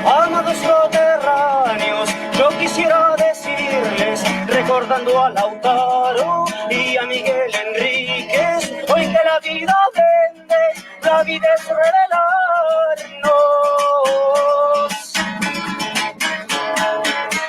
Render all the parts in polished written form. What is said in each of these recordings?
Amados soterráneos, yo quisiera decirles, recordando a Lautaro y a Miguel Enríquez, hoy que la vida vende, la vida es revelarnos.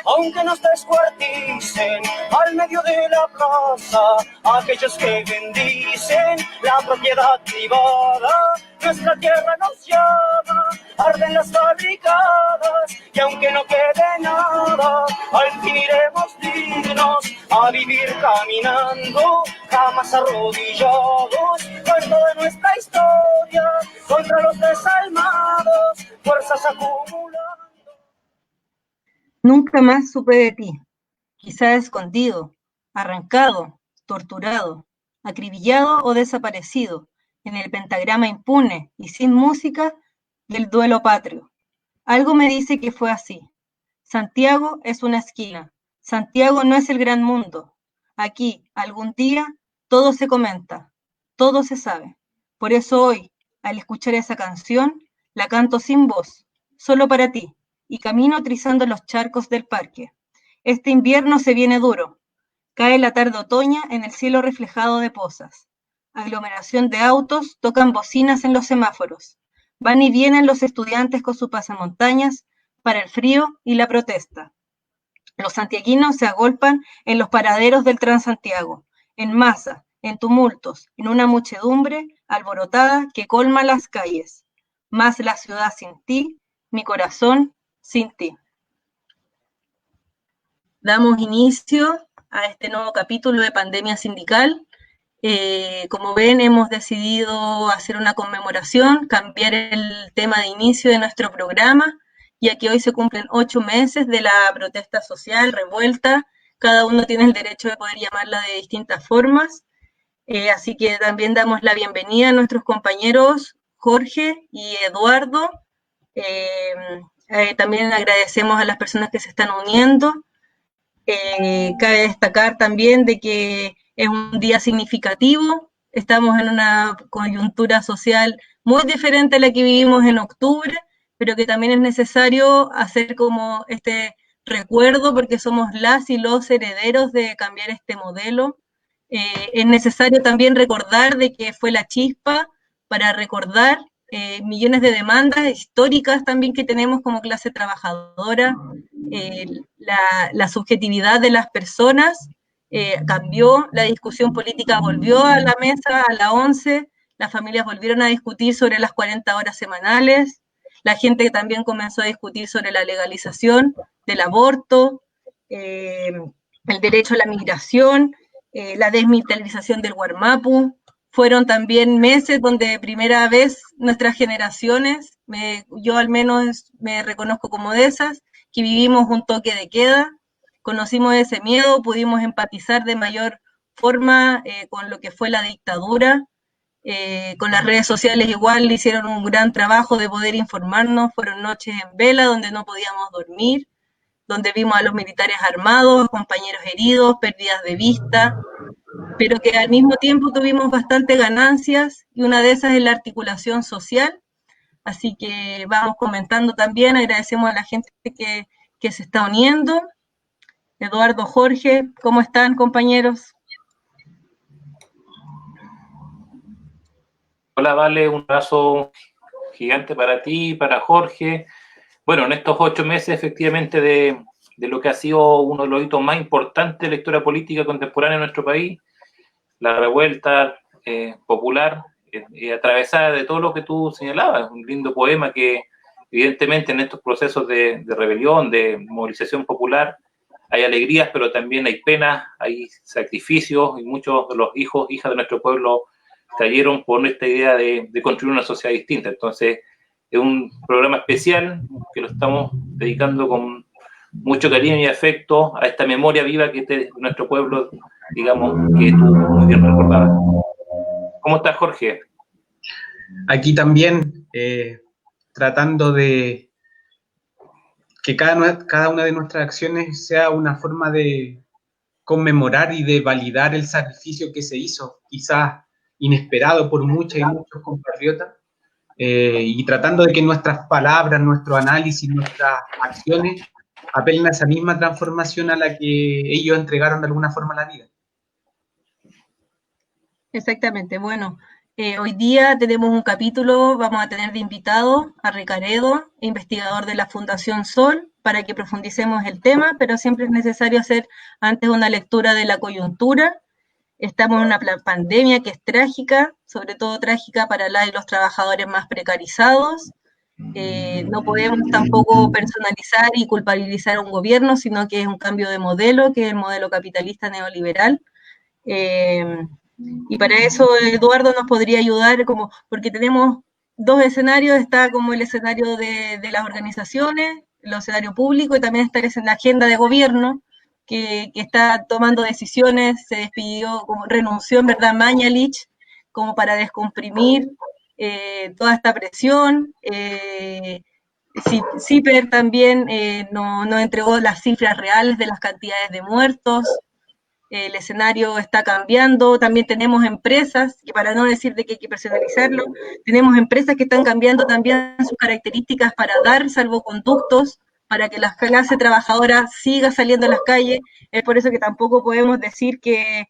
Aunque nos descuarticen al medio de la plaza, aquellos que bendicen la propiedad privada, nuestra tierra nos llama, arden las barricadas, y aunque no quede nada, al fin iremos dignos a vivir caminando, jamás arrodillados, por toda nuestra historia, contra los desalmados, fuerzas acumuladas. Nunca más supe de ti, quizá escondido, arrancado, torturado, acribillado o desaparecido, en el pentagrama impune y sin música del duelo patrio. Algo me dice que fue así. Santiago es una esquina, Santiago no es el gran mundo. Aquí, algún día, todo se comenta, todo se sabe. Por eso hoy, al escuchar esa canción, la canto sin voz, solo para ti, y camino trizando los charcos del parque. Este invierno se viene duro. Cae la tarde otoña en el cielo reflejado de pozas. Aglomeración de autos tocan bocinas en los semáforos. Van y vienen los estudiantes con sus pasamontañas para el frío y la protesta. Los santiaguinos se agolpan en los paraderos del Transantiago, en masa, en tumultos, en una muchedumbre alborotada que colma las calles. Más la ciudad sin ti, mi corazón sin ti. Damos inicio a este nuevo capítulo de Pandemia Sindical. Como ven, hemos decidido hacer una conmemoración, cambiar el tema de inicio de nuestro programa, ya que hoy se cumplen 8 meses de la protesta social, revuelta. Cada uno tiene el derecho de poder llamarla de distintas formas. Así que también damos la bienvenida a nuestros compañeros Jorge y Eduardo. También agradecemos a las personas que se están uniendo. Cabe destacar también de que es un día significativo, estamos en una coyuntura social muy diferente a la que vivimos en octubre, pero que también es necesario hacer como este recuerdo porque somos las y los herederos de cambiar este modelo. Es necesario también recordar de que fue la chispa para recordar millones de demandas históricas también que tenemos como clase trabajadora, la subjetividad de las personas cambió, la discusión política volvió a la mesa a la 11, las familias volvieron a discutir sobre las 40 horas semanales, la gente también comenzó a discutir sobre la legalización del aborto, el derecho a la migración, la desmilitarización del Guarmapu. Fueron también meses donde primera vez nuestras generaciones, yo al menos me reconozco como de esas, que vivimos un toque de queda, conocimos ese miedo, pudimos empatizar de mayor forma con lo que fue la dictadura, con las redes sociales igual hicieron un gran trabajo de poder informarnos, fueron noches en vela donde no podíamos dormir, donde vimos a los militares armados, compañeros heridos, pérdidas de vista, pero que al mismo tiempo tuvimos bastantes ganancias y una de esas es la articulación social, así que vamos comentando también, agradecemos a la gente que se está uniendo. Eduardo, Jorge, ¿cómo están, compañeros? Hola, Vale, un abrazo gigante para ti y para Jorge. Bueno, en estos 8 meses, efectivamente, de lo que ha sido uno de los hitos más importantes de la historia política contemporánea en nuestro país, la revuelta popular, atravesada de todo lo que tú señalabas, un lindo poema que, evidentemente, en estos procesos de rebelión, de movilización popular, hay alegrías, pero también hay penas, hay sacrificios, y muchos de los hijos, hijas de nuestro pueblo cayeron por esta idea de construir una sociedad distinta. Entonces, es un programa especial que lo estamos dedicando con mucho cariño y afecto a esta memoria viva que es nuestro pueblo, digamos, que tú muy bien recordabas. ¿Cómo estás, Jorge? Aquí también, tratando de que cada una de nuestras acciones sea una forma de conmemorar y de validar el sacrificio que se hizo. Quizás inesperado por muchas y muchos compatriotas, y tratando de que nuestras palabras, nuestro análisis, nuestras acciones apelen a esa misma transformación a la que ellos entregaron de alguna forma a la vida. Exactamente, bueno, hoy día tenemos un capítulo, vamos a tener de invitado a Ricaredo, investigador de la Fundación Sol, para que profundicemos el tema, pero siempre es necesario hacer antes una lectura de la coyuntura. Estamos en una pandemia que es trágica, sobre todo trágica para la y los trabajadores más precarizados. No podemos tampoco personalizar y culpabilizar a un gobierno, sino que es un cambio de modelo, que es el modelo capitalista neoliberal. Y para eso Eduardo nos podría ayudar, porque tenemos dos escenarios, está como el escenario de las organizaciones, el escenario público, y también está la agenda de gobierno, que está tomando decisiones, se despidió, renunció en verdad Mañalich, como para descomprimir toda esta presión. CIPER también no entregó las cifras reales de las cantidades de muertos. El escenario está cambiando, también tenemos empresas, que para no decir de que hay que personalizarlo, tenemos empresas que están cambiando también sus características para dar salvoconductos, para que la clase trabajadora siga saliendo a las calles. Es por eso que tampoco podemos decir que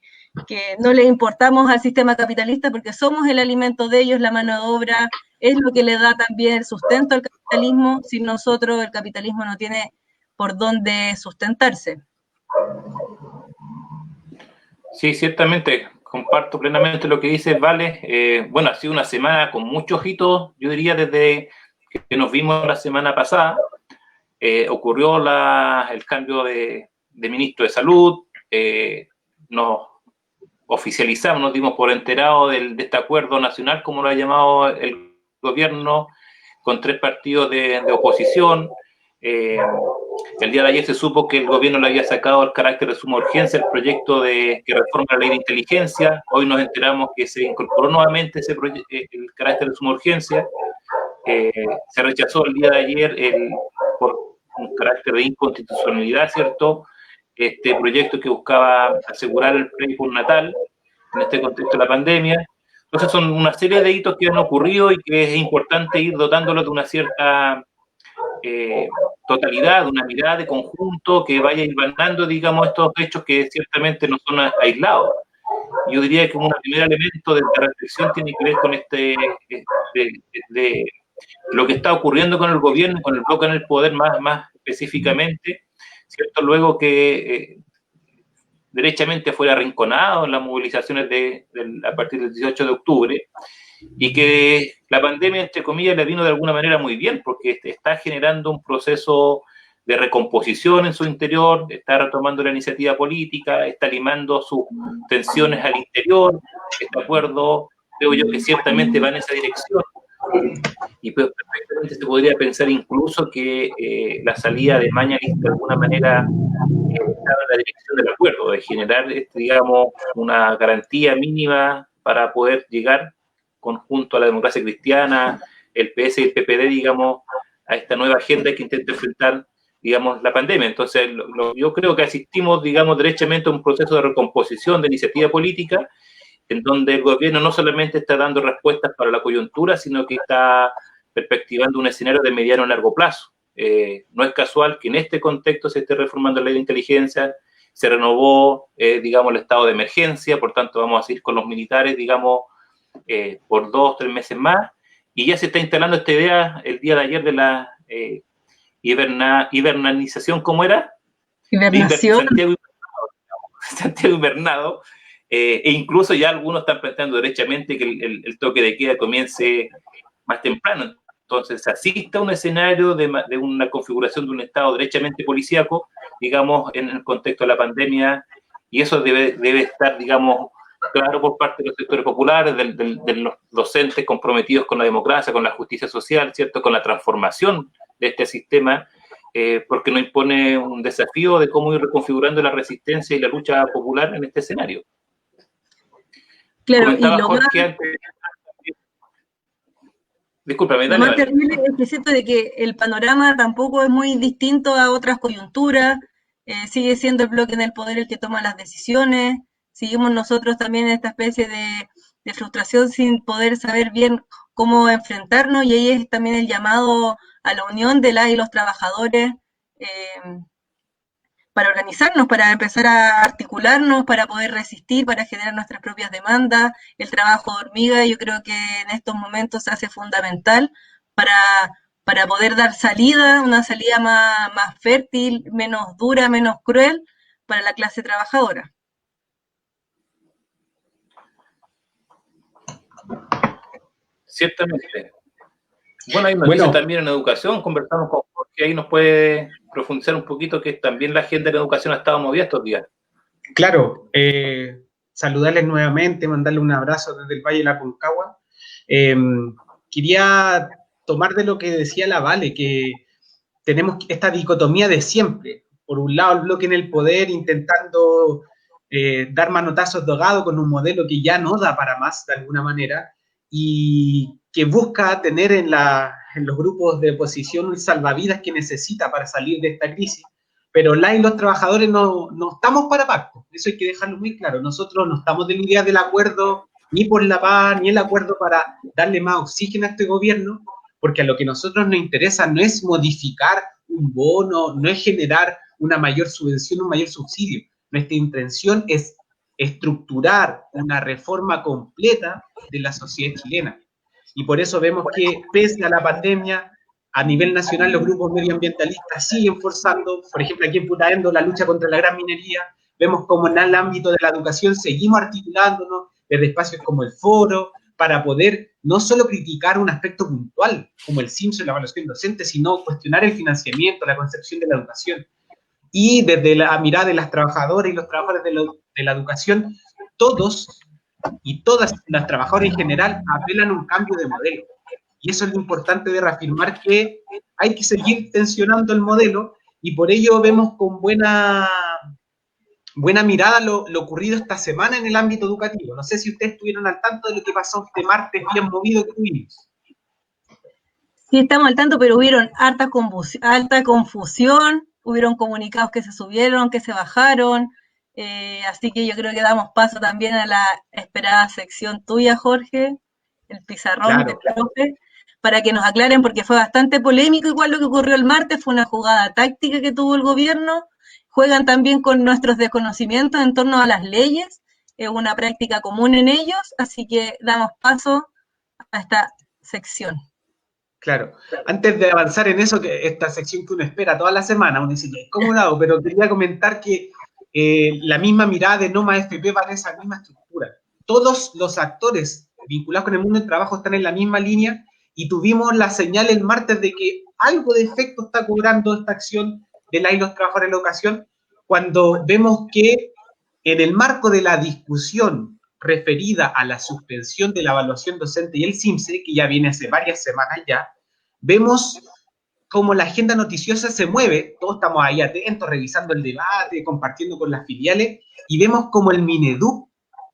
no le importamos al sistema capitalista, porque somos el alimento de ellos, la mano de obra, es lo que le da también el sustento al capitalismo. Sin nosotros el capitalismo no tiene por dónde sustentarse. Sí, ciertamente, comparto plenamente lo que dices, Vale. Bueno, ha sido una semana con muchos hitos, yo diría, desde que nos vimos la semana pasada. Ocurrió el cambio de ministro de Salud, nos oficializamos, nos dimos por enterados de este acuerdo nacional, como lo ha llamado el gobierno, con 3 partidos de oposición. El día de ayer se supo que el gobierno le había sacado el carácter de suma urgencia el proyecto que reforma la ley de inteligencia. Hoy nos enteramos que se incorporó nuevamente el carácter de suma urgencia. Se rechazó el día de ayer por un carácter de inconstitucionalidad, ¿cierto? Este proyecto que buscaba asegurar el precio natal en este contexto de la pandemia. Entonces son una serie de hitos que han ocurrido y que es importante ir dotándolo de una cierta totalidad, de una mirada de conjunto que vaya hilvanando, digamos, estos hechos que ciertamente no son aislados. Yo diría que un primer elemento de reflexión tiene que ver con de lo que está ocurriendo con el gobierno, con el bloque en el poder más específicamente, ¿cierto? Luego que derechamente fue arrinconado en las movilizaciones a partir del 18 de octubre, y que la pandemia, entre comillas, le vino de alguna manera muy bien, porque está generando un proceso de recomposición en su interior, está retomando la iniciativa política, está limando sus tensiones al interior. Este acuerdo, creo yo, que ciertamente va en esa dirección. Y pues, perfectamente se podría pensar incluso que la salida de Mañalich de alguna manera estaba en la dirección del acuerdo, de generar, digamos, una garantía mínima para poder llegar conjunto a la democracia cristiana, el PS y el PPD, digamos, a esta nueva agenda que intenta enfrentar, digamos, la pandemia. Entonces, yo creo que asistimos, digamos, derechamente a un proceso de recomposición de iniciativa política, en donde el gobierno no solamente está dando respuestas para la coyuntura, sino que está perspectivando un escenario de mediano a largo plazo. No es casual que en este contexto se esté reformando la ley de inteligencia, se renovó, digamos, el estado de emergencia, por tanto vamos a seguir con los militares, digamos, por 2 o 3 meses más, y ya se está instalando esta idea el día de ayer de la hibernización, ¿cómo era? Hibernación. Santiago Hibernado, e incluso ya algunos están planteando derechamente que el toque de queda comience más temprano. Entonces se asiste a un escenario de una configuración de un Estado derechamente policíaco, digamos, en el contexto de la pandemia, y eso debe estar, digamos, claro por parte de los sectores populares, de los docentes comprometidos con la democracia, con la justicia social, ¿cierto?, con la transformación de este sistema, porque nos impone un desafío de cómo ir reconfigurando la resistencia y la lucha popular en este escenario. Claro, Comentaba y lo Jorge más, antes. Discúlpame, lo dale, más dale. terrible es que siento de que el panorama tampoco es muy distinto a otras coyunturas, sigue siendo el bloque en el poder el que toma las decisiones, seguimos nosotros también en esta especie frustración sin poder saber bien cómo enfrentarnos, y ahí es también el llamado a la unión de las y los trabajadores para organizarnos, para empezar a articularnos, para poder resistir, para generar nuestras propias demandas. El trabajo de hormiga yo creo que en estos momentos se hace fundamental para poder dar salida, una salida más fértil, menos dura, menos cruel para la clase trabajadora. Ciertamente. Bueno, hay noticias también en educación, conversamos con Jorge, ahí nos puede profundizar un poquito, que también la agenda de la educación ha estado movida estos días. Claro, saludarles nuevamente, mandarle un abrazo desde el Valle de la Aconcagua. Quería tomar de lo que decía la Vale, que tenemos esta dicotomía de siempre. Por un lado, el bloque en el poder intentando dar manotazos de ahogado con un modelo que ya no da para más, de alguna manera, y que busca tener en los grupos de oposición un salvavidas que necesita para salir de esta crisis. Pero y los trabajadores no estamos para pacto, eso hay que dejarlo muy claro. Nosotros no estamos de la idea del acuerdo ni por la paz, ni el acuerdo para darle más oxígeno a este gobierno, porque a lo que a nosotros nos interesa no es modificar un bono, no es generar una mayor subvención, un mayor subsidio. Nuestra intención es estructurar una reforma completa de la sociedad chilena. Y por eso vemos que, pese a la pandemia, a nivel nacional los grupos medioambientalistas siguen forzando, por ejemplo, aquí en Putaendo, la lucha contra la gran minería. Vemos como en el ámbito de la educación seguimos articulándonos desde espacios como el foro, para poder no solo criticar un aspecto puntual, como el CIMSE y la evaluación docente, sino cuestionar el financiamiento, la concepción de la educación. Y desde la mirada de las trabajadoras y los trabajadores de la educación, todos y todas las trabajadoras en general apelan a un cambio de modelo. Y eso es lo importante de reafirmar, que hay que seguir tensionando el modelo, y por ello vemos con buena mirada lo ocurrido esta semana en el ámbito educativo. No sé si ustedes estuvieron al tanto de lo que pasó este martes bien movido que tuvimos. Sí, estamos al tanto, pero hubieron alta confusión, hubieron comunicados que se subieron, que se bajaron, así que yo creo que damos paso también a la esperada sección tuya, Jorge, el pizarrón del profe, para que nos aclaren, porque fue bastante polémico igual lo que ocurrió el martes, fue una jugada táctica que tuvo el gobierno. Juegan también con nuestros desconocimientos en torno a las leyes, es una práctica común en ellos, así que damos paso a esta sección. Claro, antes de avanzar en eso, que esta sección que uno espera toda la semana, uno dice, ¿cómo lo hago? Pero quería comentar que la misma mirada de No Más FP va en esa misma estructura. Todos los actores vinculados con el mundo del trabajo están en la misma línea, y tuvimos la señal el martes de que algo de efecto está cobrando esta acción de la y los trabajadores de la educación, cuando vemos que en el marco de la discusión referida a la suspensión de la evaluación docente y el CIMSE, que ya viene hace varias semanas ya, vemos cómo la agenda noticiosa se mueve, todos estamos ahí atentos, revisando el debate, compartiendo con las filiales, y vemos cómo el Mineduc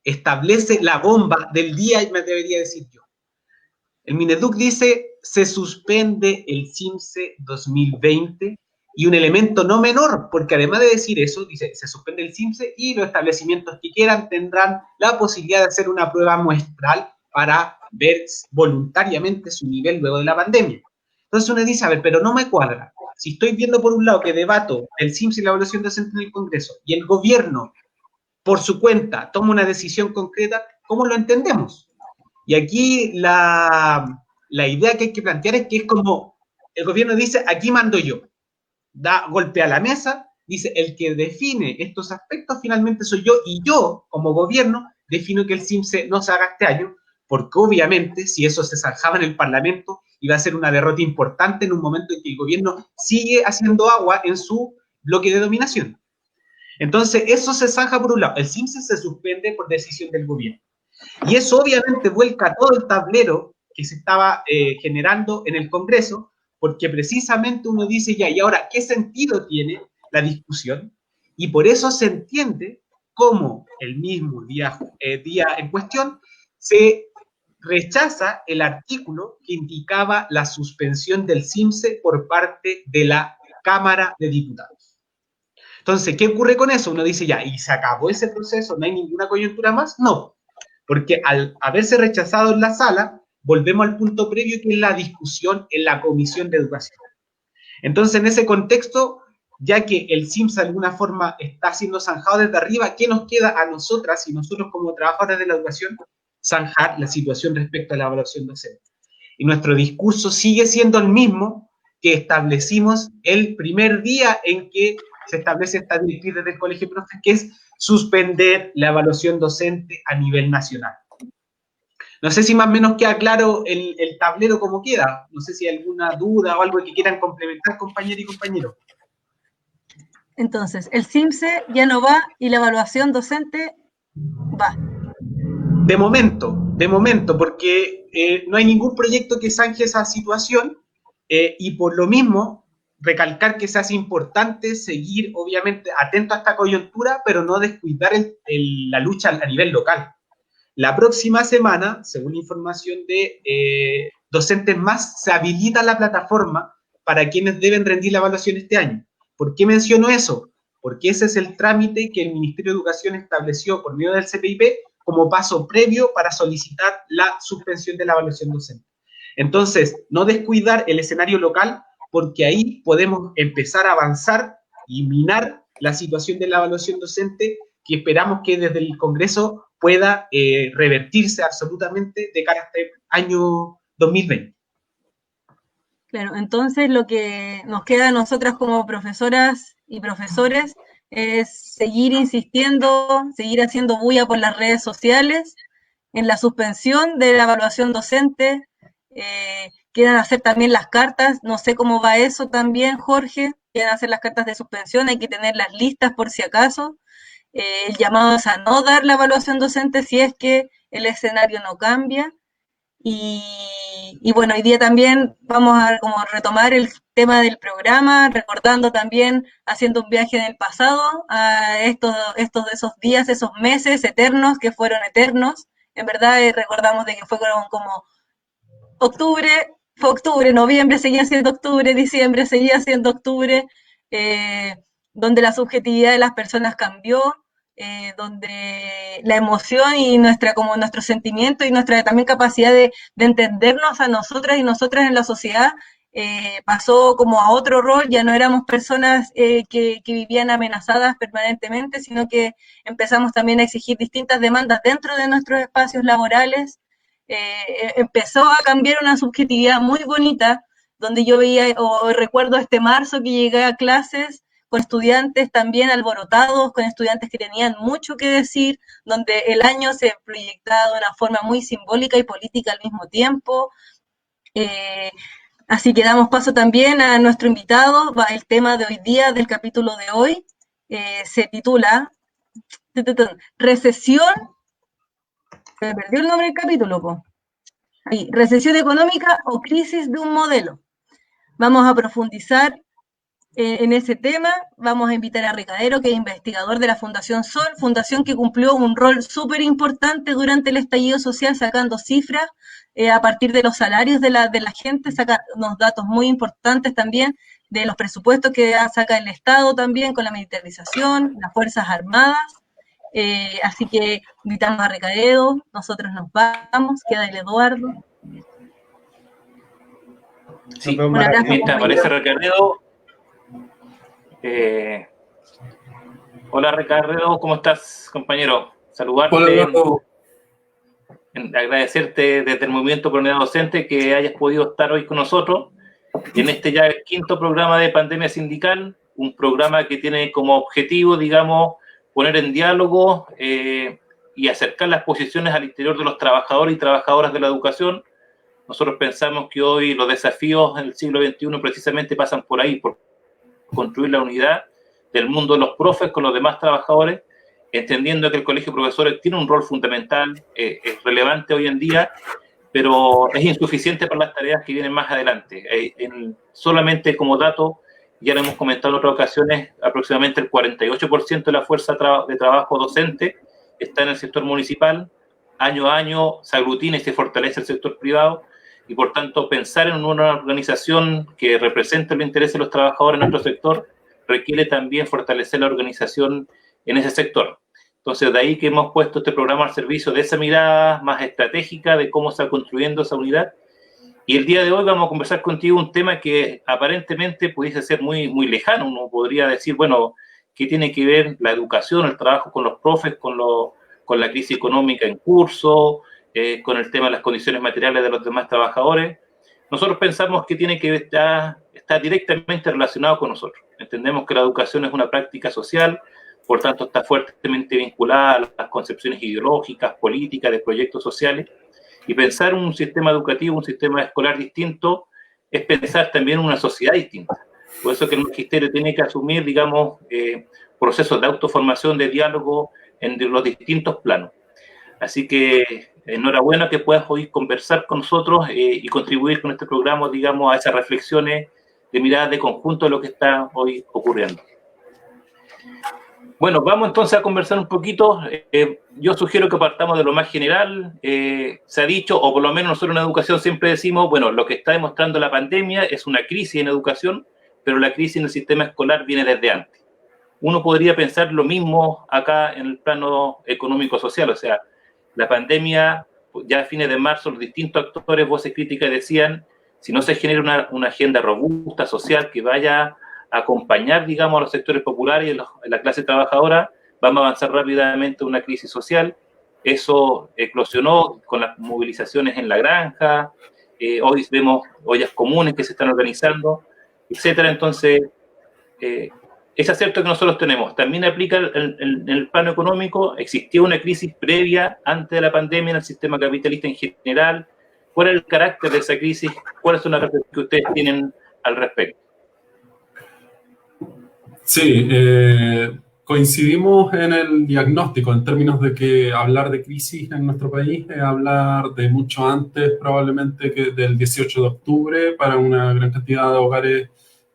establece la bomba del día, me debería decir yo. El Mineduc dice, se suspende el CIMSE 2020, y un elemento no menor, porque además de decir eso, dice, se suspende el CIMSE y los establecimientos que quieran tendrán la posibilidad de hacer una prueba muestral para ver voluntariamente su nivel luego de la pandemia. Entonces uno dice, a ver, pero no me cuadra. Si estoy viendo por un lado que debato el CIMSE y la evaluación docente en el Congreso, y el gobierno, por su cuenta, toma una decisión concreta, ¿cómo lo entendemos? Y aquí la idea que hay que plantear es que es como, el gobierno dice, aquí mando yo. Da golpe a la mesa, dice, el que define estos aspectos finalmente soy yo, y yo, como gobierno, defino que el CIMSE no se haga este año, porque obviamente, si eso se zanjaba en el Parlamento, iba a ser una derrota importante en un momento en que el gobierno sigue haciendo agua en su bloque de dominación. Entonces, eso se zanja por un lado, el CIMSE se suspende por decisión del gobierno. Y eso obviamente vuelca todo el tablero que se estaba generando en el Congreso, porque precisamente uno dice ya, ¿y ahora qué sentido tiene la discusión? Y por eso se entiende cómo el mismo día en cuestión se rechaza el artículo que indicaba la suspensión del CIMSE por parte de la Cámara de Diputados. Entonces, ¿qué ocurre con eso? Uno dice ya, ¿y se acabó ese proceso? ¿No hay ninguna coyuntura más? No. porque al haberse rechazado en la sala, volvemos al punto previo que es la discusión en la Comisión de Educación. Entonces, en ese contexto, ya que el SIMS de alguna forma está siendo zanjado desde arriba, ¿qué nos queda a nosotras y nosotros como trabajadores de la educación? Zanjar la situación respecto a la evaluación docente. Y nuestro discurso sigue siendo el mismo que establecimos el primer día en que se establece esta directriz desde el Colegio de Profes, que es suspender la evaluación docente a nivel nacional. No sé si más o menos queda claro el tablero como queda. No sé si hay alguna duda o algo que quieran complementar, compañeros y compañeros. Entonces, el CIMSE ya no va y la evaluación docente va. De momento, porque no hay ningún proyecto que zanje esa situación y por lo mismo recalcar que se hace importante seguir, obviamente, atento a esta coyuntura, pero no descuidar la lucha a nivel local. La próxima semana, según información de Docentes Más, se habilita la plataforma para quienes deben rendir la evaluación este año. ¿Por qué menciono eso? Porque ese es el trámite que el Ministerio de Educación estableció por medio del CPIP como paso previo para solicitar la suspensión de la evaluación docente. Entonces, no descuidar el escenario local, porque ahí podemos empezar a avanzar y minar la situación de la evaluación docente, que esperamos que desde el Congreso pueda revertirse absolutamente de cara a este año 2020. Claro, entonces lo que nos queda a nosotras como profesoras y profesores es seguir insistiendo, seguir haciendo bulla por las redes sociales en la suspensión de la evaluación docente. Quieren hacer también las cartas, no sé cómo va eso también, Jorge, quieren hacer las cartas de suspensión, hay que tenerlas listas por si acaso. El llamado es a no dar la evaluación docente si es que el escenario no cambia. Y bueno, hoy día también vamos a como retomar el tema del programa, recordando también, haciendo un viaje en el pasado a estos de esos días, esos meses eternos que fueron eternos. En verdad recordamos de que fueron como octubre, fue octubre, noviembre seguía siendo octubre, diciembre seguía siendo octubre, donde la subjetividad de las personas cambió, donde la emoción y nuestro sentimiento y nuestra también capacidad de entendernos a nosotras y nosotras en la sociedad pasó como a otro rol, ya no éramos personas que vivían amenazadas permanentemente, sino que empezamos también a exigir distintas demandas dentro de nuestros espacios laborales. Empezó a cambiar una subjetividad muy bonita, donde yo veía, o recuerdo este marzo que llegué a clases con estudiantes también alborotados, con estudiantes que tenían mucho que decir, donde el año se proyectaba de una forma muy simbólica y política al mismo tiempo. Así que damos paso también a nuestro invitado. El tema de hoy día, del capítulo de hoy, se titula Recesión. Se me perdió el nombre del capítulo, po. Ahí, recesión económica o crisis de un modelo. Vamos a profundizar en ese tema. Vamos a invitar a Recadero, que es investigador de la Fundación Sol, fundación que cumplió un rol súper importante durante el estallido social, sacando cifras a partir de los salarios de la gente, saca unos datos muy importantes también de los presupuestos que saca el Estado también con la militarización, las Fuerzas Armadas. Así que invitamos a Recadero, nosotros nos vamos, queda el Eduardo. Sí, mientras aparece Recadero. Hola Ricardo, ¿cómo estás, compañero? Saludarte. Hola, agradecerte desde el Movimiento Por Unidad Docente que hayas podido estar hoy con nosotros en este ya quinto programa de Pandemia Sindical, un programa que tiene como objetivo, digamos, poner en diálogo y acercar las posiciones al interior de los trabajadores y trabajadoras de la educación. Nosotros pensamos que hoy los desafíos en el siglo XXI precisamente pasan por ahí, por construir la unidad del mundo de los profes con los demás trabajadores, entendiendo que el Colegio de Profesores tiene un rol fundamental, es relevante hoy en día, pero es insuficiente para las tareas que vienen más adelante. Solamente como dato, ya lo hemos comentado en otras ocasiones, aproximadamente el 48% de la fuerza de trabajo docente está en el sector municipal. Año a año se aglutina y se fortalece el sector privado, y por tanto pensar en una organización que represente los intereses de los trabajadores en nuestro sector requiere también fortalecer la organización en ese sector. Entonces, de ahí que hemos puesto este programa al servicio de esa mirada más estratégica de cómo se está construyendo esa unidad. Y el día de hoy vamos a conversar contigo un tema que aparentemente pudiese ser muy, muy lejano. Uno podría decir, bueno, ¿qué tiene que ver la educación, el trabajo con los profes, con la crisis económica en curso, con el tema de las condiciones materiales de los demás trabajadores? Nosotros pensamos que tiene que estar directamente relacionado con nosotros. Entendemos que la educación es una práctica social, por tanto está fuertemente vinculada a las concepciones ideológicas, políticas, de proyectos sociales, y pensar un sistema educativo, un sistema escolar distinto, es pensar también una sociedad distinta. Por eso que el magisterio tiene que asumir, digamos, procesos de autoformación, de diálogo en los distintos planos. Así que enhorabuena que puedas hoy conversar con nosotros y contribuir con este programa, digamos, a esas reflexiones de mirada de conjunto de lo que está hoy ocurriendo. Bueno, vamos entonces a conversar un poquito. Yo sugiero que partamos de lo más general. Se ha dicho, o por lo menos nosotros en educación siempre decimos, bueno, lo que está demostrando la pandemia es una crisis en educación, pero la crisis en el sistema escolar viene desde antes. Uno podría pensar lo mismo acá en el plano económico-social, o sea, la pandemia, ya a fines de marzo, los distintos actores, voces críticas decían, si no se genera una agenda robusta, social, que vaya a acompañar, digamos, a los sectores populares y la clase trabajadora, vamos a avanzar rápidamente una crisis social. Eso eclosionó con las movilizaciones en la granja, hoy vemos ollas comunes que se están organizando, etcétera. Entonces, ese acerto que nosotros tenemos también aplica en el plano económico. Existió una crisis previa antes de la pandemia en el sistema capitalista en general. ¿Cuál es el carácter de esa crisis? ¿Cuáles son las reflexiones que ustedes tienen al respecto? Sí, coincidimos en el diagnóstico en términos de que hablar de crisis en nuestro país es hablar de mucho antes, probablemente, que del 18 de octubre para una gran cantidad de hogares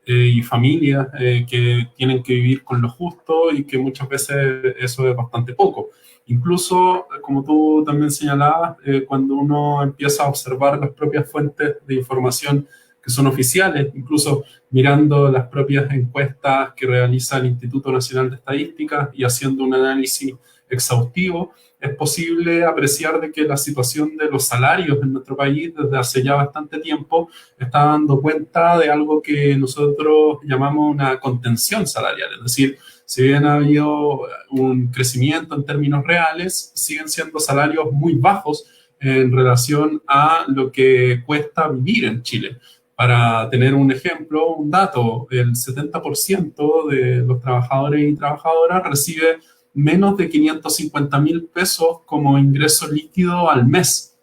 y familias que tienen que vivir con lo justo y que muchas veces eso es bastante poco. Incluso, como tú también señalabas, cuando uno empieza a observar las propias fuentes de información que son oficiales, incluso mirando las propias encuestas que realiza el Instituto Nacional de Estadística y haciendo un análisis exhaustivo, es posible apreciar de que la situación de los salarios en nuestro país desde hace ya bastante tiempo está dando cuenta de algo que nosotros llamamos una contención salarial. Es decir, si bien ha habido un crecimiento en términos reales, siguen siendo salarios muy bajos en relación a lo que cuesta vivir en Chile. Para tener un ejemplo, un dato, el 70% de los trabajadores y trabajadoras recibe menos de 550.000 pesos como ingreso líquido al mes.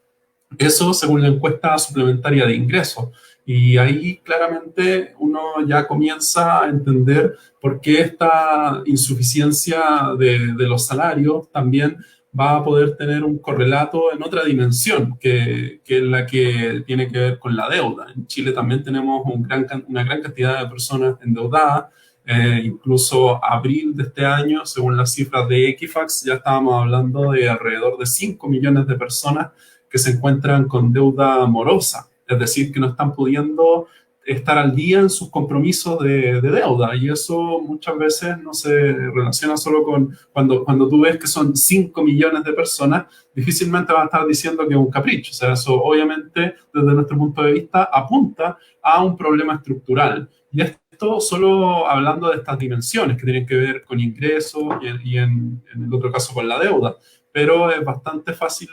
Eso según la encuesta suplementaria de ingresos. Y ahí claramente uno ya comienza a entender por qué esta insuficiencia de los salarios también va a poder tener un correlato en otra dimensión, que es la que tiene que ver con la deuda. En Chile también tenemos una gran cantidad de personas endeudadas. Incluso abril de este año, según las cifras de Equifax, ya estábamos hablando de alrededor de 5 millones de personas que se encuentran con deuda morosa, es decir, que no están pudiendo estar al día en sus compromisos de deuda, y eso muchas veces no se relaciona solo con cuando tú ves que son 5 millones de personas, difícilmente vas a estar diciendo que es un capricho. O sea, eso obviamente desde nuestro punto de vista apunta a un problema estructural, y esto solo hablando de estas dimensiones que tienen que ver con ingresos y en el otro caso con la deuda. Pero es bastante fácil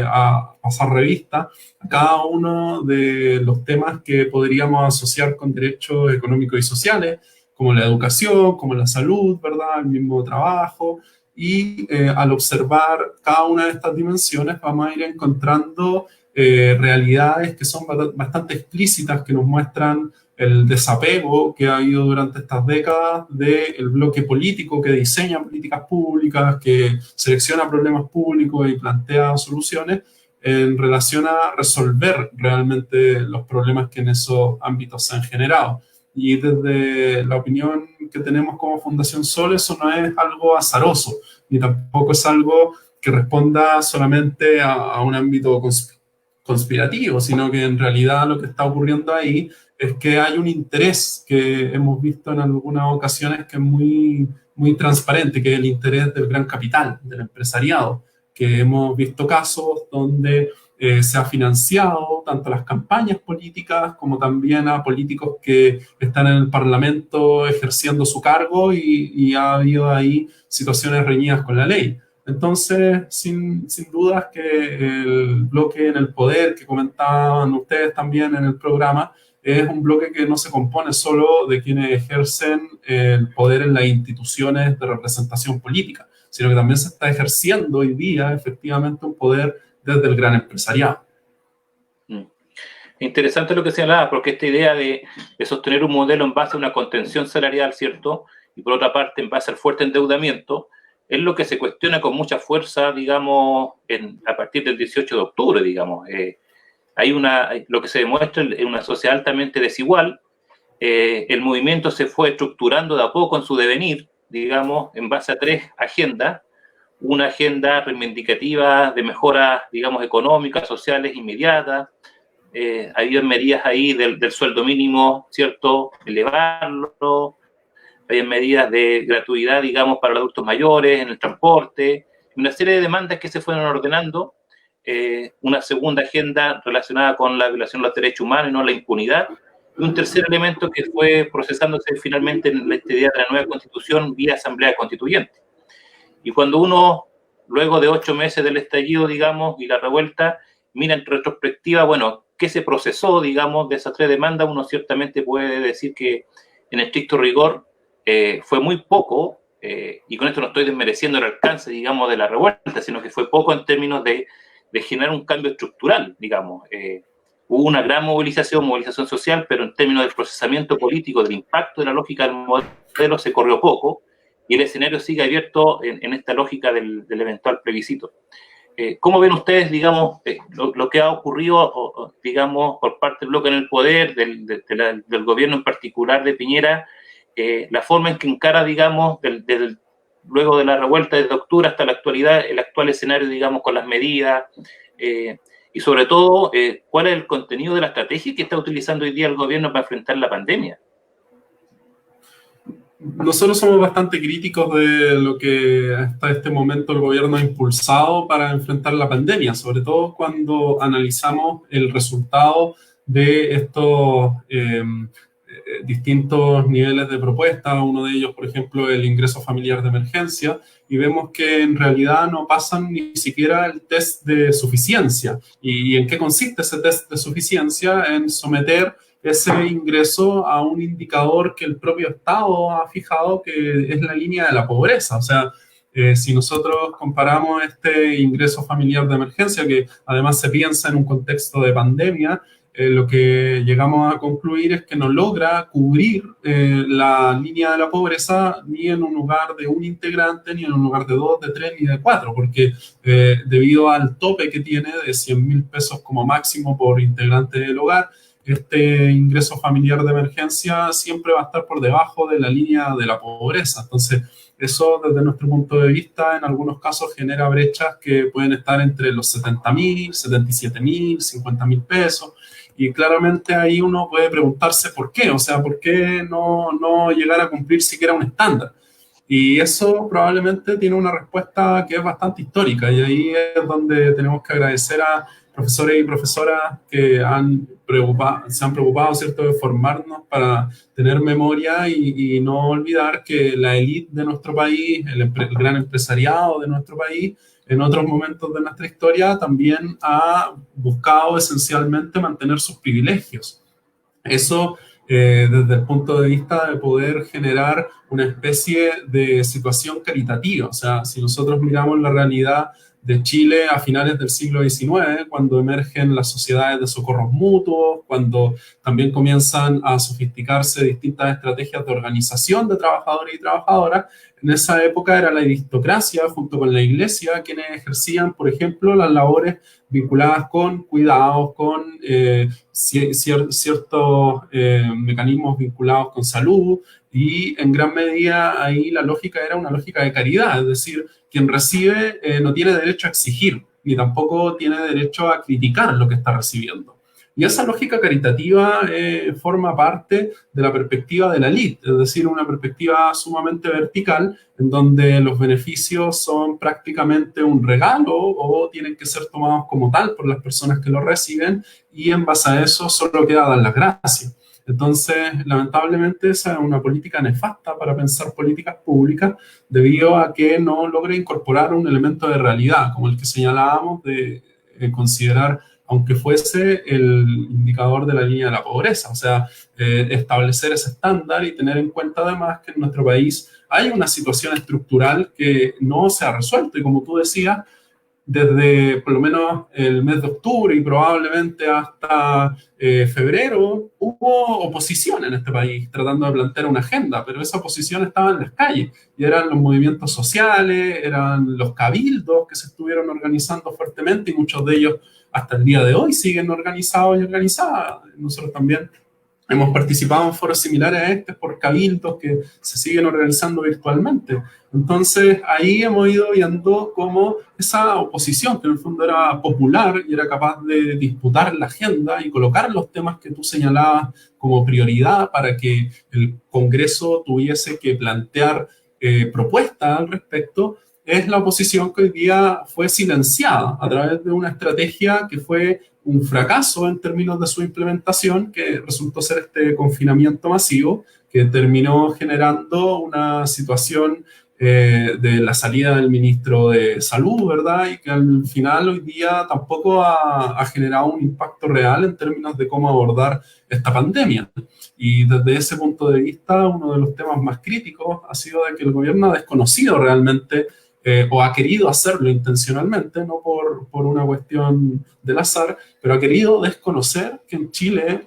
a pasar revista a cada uno de los temas que podríamos asociar con derechos económicos y sociales, como la educación, como la salud, ¿verdad?, el mismo trabajo. Y al observar cada una de estas dimensiones vamos a ir encontrando realidades que son bastante explícitas, que nos muestran el desapego que ha habido durante estas décadas del bloque político que diseña políticas públicas, que selecciona problemas públicos y plantea soluciones en relación a resolver realmente los problemas que en esos ámbitos se han generado. Y desde la opinión que tenemos como Fundación Sol, eso no es algo azaroso, ni tampoco es algo que responda solamente a un ámbito conspirativo, sino que en realidad lo que está ocurriendo ahí es que hay un interés que hemos visto en algunas ocasiones que es muy muy transparente, que es el interés del gran capital, del empresariado, que hemos visto casos donde se ha financiado tanto las campañas políticas como también a políticos que están en el Parlamento ejerciendo su cargo y ha habido ahí situaciones reñidas con la ley. Entonces, sin dudas que el bloque en el poder que comentaban ustedes también en el programa es un bloque que no se compone solo de quienes ejercen el poder en las instituciones de representación política, sino que también se está ejerciendo hoy día efectivamente un poder desde el gran empresariado. Interesante lo que señalaba, porque esta idea de sostener un modelo en base a una contención salarial, ¿cierto? Y por otra parte, en base al fuerte endeudamiento, es lo que se cuestiona con mucha fuerza, digamos, a partir del 18 de octubre, digamos. Lo que se demuestra es una sociedad altamente desigual. El movimiento se fue estructurando de a poco en su devenir, digamos, en base a 3 agendas. Una agenda reivindicativa de mejoras, digamos, económicas, sociales inmediatas. Había medidas ahí del sueldo mínimo, ¿cierto? Elevarlo. Había medidas de gratuidad, digamos, para los adultos mayores, en el transporte. Una serie de demandas que se fueron ordenando. Una segunda agenda relacionada con la violación de los derechos humanos y no la impunidad. Y un tercer elemento que fue procesándose finalmente en este día de la nueva Constitución vía Asamblea Constituyente. Y cuando uno, luego de 8 meses del estallido, digamos, y la revuelta, mira en retrospectiva, bueno, ¿qué se procesó, digamos, de esas 3 demandas? Uno ciertamente puede decir que, en estricto rigor, fue muy poco, y con esto no estoy desmereciendo el alcance, digamos, de la revuelta, sino que fue poco en términos de generar un cambio estructural, digamos. Hubo una gran movilización social, pero en términos del procesamiento político, del impacto de la lógica del modelo, se corrió poco, y el escenario sigue abierto en esta lógica del eventual plebiscito. ¿Cómo ven ustedes, digamos, lo que ha ocurrido, digamos, por parte del bloque en el poder, del gobierno en particular de Piñera, la forma en que encara, digamos, luego de la revuelta desde octubre hasta la actualidad, el actual escenario, digamos, con las medidas, y sobre todo, cuál es el contenido de la estrategia que está utilizando hoy día el gobierno para enfrentar la pandemia? Nosotros somos bastante críticos de lo que hasta este momento el gobierno ha impulsado para enfrentar la pandemia, sobre todo cuando analizamos el resultado de estos distintos niveles de propuesta. Uno de ellos, por ejemplo, el ingreso familiar de emergencia, y vemos que en realidad no pasan ni siquiera el test de suficiencia. ¿Y en qué consiste ese test de suficiencia? En someter ese ingreso a un indicador que el propio Estado ha fijado, que es la línea de la pobreza. O sea, si nosotros comparamos este ingreso familiar de emergencia, que además se piensa en un contexto de pandemia, lo que llegamos a concluir es que no logra cubrir la línea de la pobreza ni en un hogar de un integrante, ni en un hogar de 2, de 3, ni de 4, porque debido al tope que tiene de 100.000 pesos como máximo por integrante del hogar, este ingreso familiar de emergencia siempre va a estar por debajo de la línea de la pobreza. Entonces, eso desde nuestro punto de vista, en algunos casos genera brechas que pueden estar entre los 70.000, 77.000, 50.000 pesos. Y claramente ahí uno puede preguntarse por qué, o sea, ¿por qué no llegar a cumplir siquiera un estándar? Y eso probablemente tiene una respuesta que es bastante histórica, y ahí es donde tenemos que agradecer a profesores y profesoras que se han preocupado, ¿cierto?, de formarnos para tener memoria y no olvidar que la élite de nuestro país, el gran empresariado de nuestro país, en otros momentos de nuestra historia también ha buscado esencialmente mantener sus privilegios. Eso desde el punto de vista de poder generar una especie de situación caritativa. O sea, si nosotros miramos la realidad de Chile a finales del siglo XIX, cuando emergen las sociedades de socorros mutuos, cuando también comienzan a sofisticarse distintas estrategias de organización de trabajadores y trabajadoras. En esa época era la aristocracia junto con la iglesia quienes ejercían, por ejemplo, las labores vinculadas con cuidados, con ciertos mecanismos vinculados con salud, y en gran medida ahí la lógica era una lógica de caridad, es decir, quien recibe no tiene derecho a exigir, ni tampoco tiene derecho a criticar lo que está recibiendo. Y esa lógica caritativa forma parte de la perspectiva de la élite, es decir, una perspectiva sumamente vertical, en donde los beneficios son prácticamente un regalo o tienen que ser tomados como tal por las personas que lo reciben, y en base a eso solo queda dar las gracias. Entonces, lamentablemente, esa es una política nefasta para pensar políticas públicas, debido a que no logra incorporar un elemento de realidad, como el que señalábamos de considerar, aunque fuese el indicador de la línea de la pobreza, o sea, establecer ese estándar y tener en cuenta además que en nuestro país hay una situación estructural que no se ha resuelto, y como tú decías, desde por lo menos el mes de octubre y probablemente hasta febrero, hubo oposición en este país tratando de plantear una agenda, pero esa oposición estaba en las calles, y eran los movimientos sociales, eran los cabildos que se estuvieron organizando fuertemente, y muchos de ellos hasta el día de hoy siguen organizados y organizadas. Nosotros también hemos participado en foros similares a este por cabildos que se siguen organizando virtualmente. Entonces, ahí hemos ido viendo cómo esa oposición, que en el fondo era popular y era capaz de disputar la agenda y colocar los temas que tú señalabas como prioridad para que el Congreso tuviese que plantear propuestas al respecto, es la oposición que hoy día fue silenciada a través de una estrategia que fue un fracaso en términos de su implementación, que resultó ser este confinamiento masivo, que terminó generando una situación de la salida del ministro de Salud, ¿verdad? Y que al final hoy día tampoco ha generado un impacto real en términos de cómo abordar esta pandemia. Y desde ese punto de vista, uno de los temas más críticos ha sido de que el gobierno ha desconocido realmente o ha querido hacerlo intencionalmente, no por una cuestión del azar, pero ha querido desconocer que en Chile,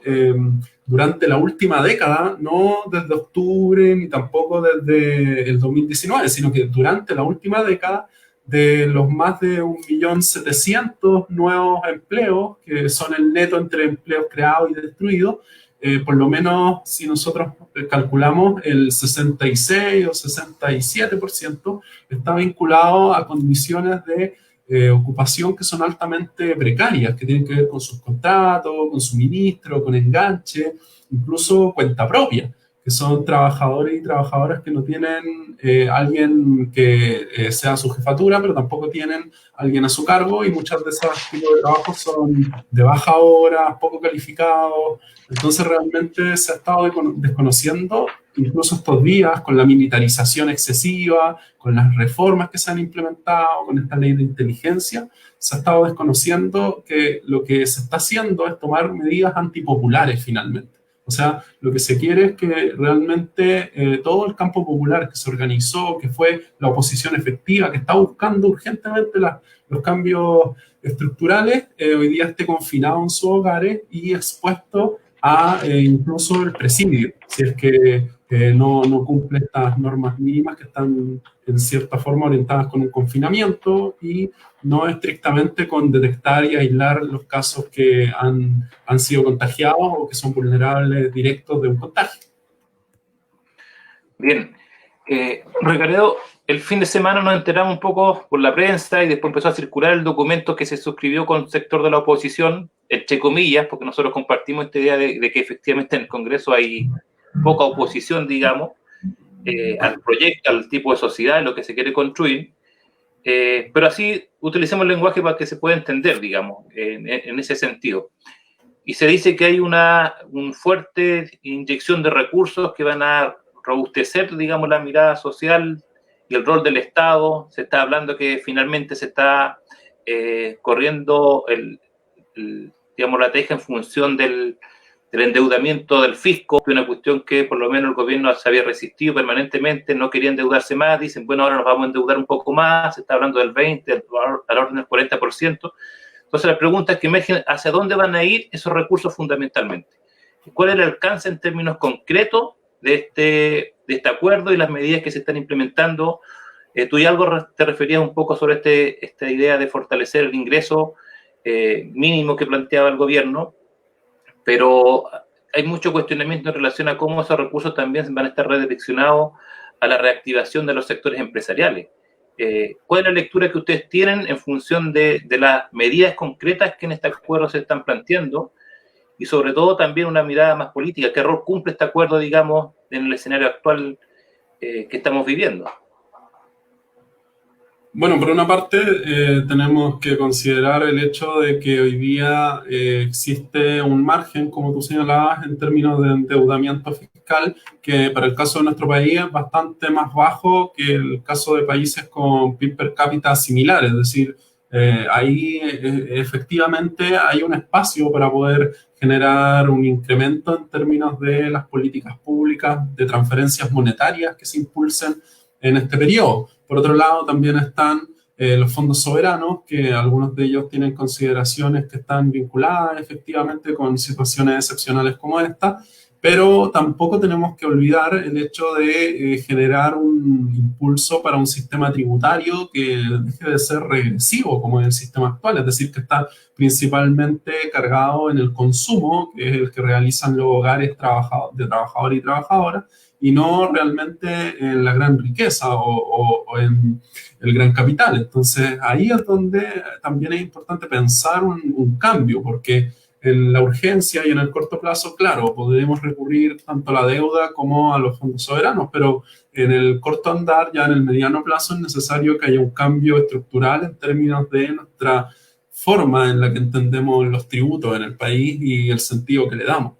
durante la última década, no desde octubre ni tampoco desde el 2019, sino que durante la última década, de los más de 1.700.000 nuevos empleos, que son el neto entre empleos creados y destruidos, por lo menos si nosotros calculamos el 66 o 67% está vinculado a condiciones de ocupación que son altamente precarias, que tienen que ver con sus contratos, con suministro, con enganche, incluso cuenta propia, que son trabajadores y trabajadoras que no tienen alguien que sea su jefatura, pero tampoco tienen alguien a su cargo, y muchas de esos tipos de trabajos son de baja hora, poco calificados. Entonces realmente se ha estado desconociendo, incluso estos días, con la militarización excesiva, con las reformas que se han implementado, con esta ley de inteligencia, se ha estado desconociendo que lo que se está haciendo es tomar medidas antipopulares finalmente. O sea, lo que se quiere es que realmente todo el campo popular que se organizó, que fue la oposición efectiva, que está buscando urgentemente los cambios estructurales, hoy día esté confinado en sus hogares y expuesto a incluso el presidio, si es que no cumple estas normas mínimas que están en cierta forma orientadas con un confinamiento y no estrictamente con detectar y aislar los casos que han sido contagiados o que son vulnerables directos de un contagio. Bien. Ricardo, el fin de semana nos enteramos un poco por la prensa y después empezó a circular el documento que se suscribió con el sector de la oposición, entre comillas, porque nosotros compartimos esta idea de que efectivamente en el Congreso hay poca oposición, digamos, al proyecto, al tipo de sociedad, lo que se quiere construir, pero así utilicemos el lenguaje para que se pueda entender, digamos, en ese sentido. Y se dice que hay una fuerte inyección de recursos que van a robustecer, digamos, la mirada social y el rol del Estado. Se está hablando que finalmente se está corriendo digamos, la teja en función del endeudamiento del fisco, que es una cuestión que por lo menos el gobierno se había resistido permanentemente, no quería endeudarse más, dicen, bueno, ahora nos vamos a endeudar un poco más, se está hablando del 20%, al orden del 40%. Entonces la pregunta es que emergen, ¿hacia dónde van a ir esos recursos fundamentalmente? ¿Cuál es el alcance en términos concretos de este acuerdo y las medidas que se están implementando? Tú ya algo te referías un poco sobre esta idea de fortalecer el ingreso mínimo que planteaba el gobierno, pero hay mucho cuestionamiento en relación a cómo esos recursos también van a estar redireccionados a la reactivación de los sectores empresariales. ¿Cuál es la lectura que ustedes tienen en función de las medidas concretas que en este acuerdo se están planteando? y sobre todo también una mirada más política. ¿Qué rol cumple este acuerdo, digamos, en el escenario actual que estamos viviendo? Bueno, por una parte, tenemos que considerar el hecho de que hoy día existe un margen, como tú señalabas, en términos de endeudamiento fiscal, que para el caso de nuestro país es bastante más bajo que el caso de países con PIB per cápita similares. Es decir, ahí efectivamente hay un espacio para poder generar un incremento en términos de las políticas públicas, de transferencias monetarias que se impulsen en este periodo. Por otro lado, también están los fondos soberanos, que algunos de ellos tienen consideraciones que están vinculadas efectivamente con situaciones excepcionales como esta, pero tampoco tenemos que olvidar el hecho de generar un impulso para un sistema tributario que deje de ser regresivo como es el sistema actual, es decir, que está principalmente cargado en el consumo, que es el que realizan los hogares de trabajadores y trabajadoras, y no realmente en la gran riqueza o en el gran capital. Entonces, ahí es donde también es importante pensar un cambio, porque en la urgencia y en el corto plazo, claro, podemos recurrir tanto a la deuda como a los fondos soberanos, pero en el corto andar, ya en el mediano plazo, es necesario que haya un cambio estructural en términos de nuestra forma en la que entendemos los tributos en el país y el sentido que le damos.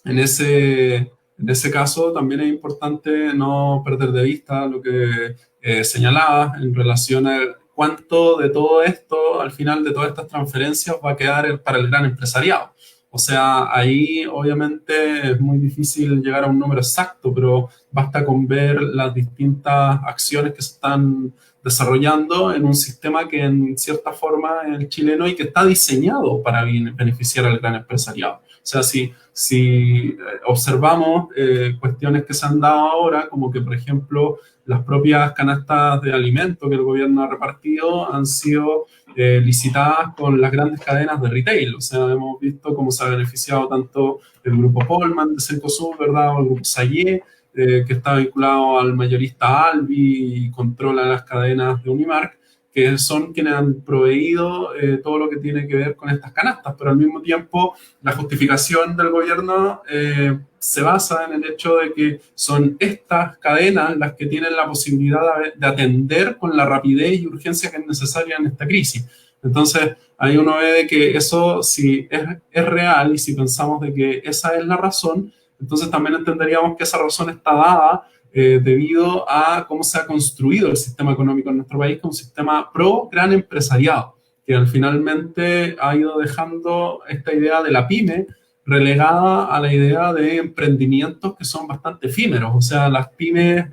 En ese caso, también es importante no perder de vista lo que señalabas en relación a cuánto de todo esto, al final de todas estas transferencias, va a quedar para el gran empresariado. O sea, ahí obviamente es muy difícil llegar a un número exacto, pero basta con ver las distintas acciones que se están desarrollando en un sistema que en cierta forma es el chileno y que está diseñado para beneficiar al gran empresariado. O sea, si observamos cuestiones que se han dado ahora, como que, por ejemplo, las propias canastas de alimentos que el gobierno ha repartido han sido licitadas con las grandes cadenas de retail. O sea, hemos visto cómo se ha beneficiado tanto el grupo Polman de Cencosud, ¿verdad? O el grupo Sayé, que está vinculado al mayorista Alvi y controla las cadenas de Unimark, que son quienes han proveído todo lo que tiene que ver con estas canastas, pero al mismo tiempo la justificación del gobierno se basa en el hecho de que son estas cadenas las que tienen la posibilidad de atender con la rapidez y urgencia que es necesaria en esta crisis. Entonces, ahí uno ve de que eso, si es real y si pensamos de que esa es la razón, entonces también entenderíamos que esa razón está dada debido a cómo se ha construido el sistema económico en nuestro país, que es un sistema pro gran empresariado, que finalmente ha ido dejando esta idea de la pyme relegada a la idea de emprendimientos que son bastante efímeros. O sea, las pymes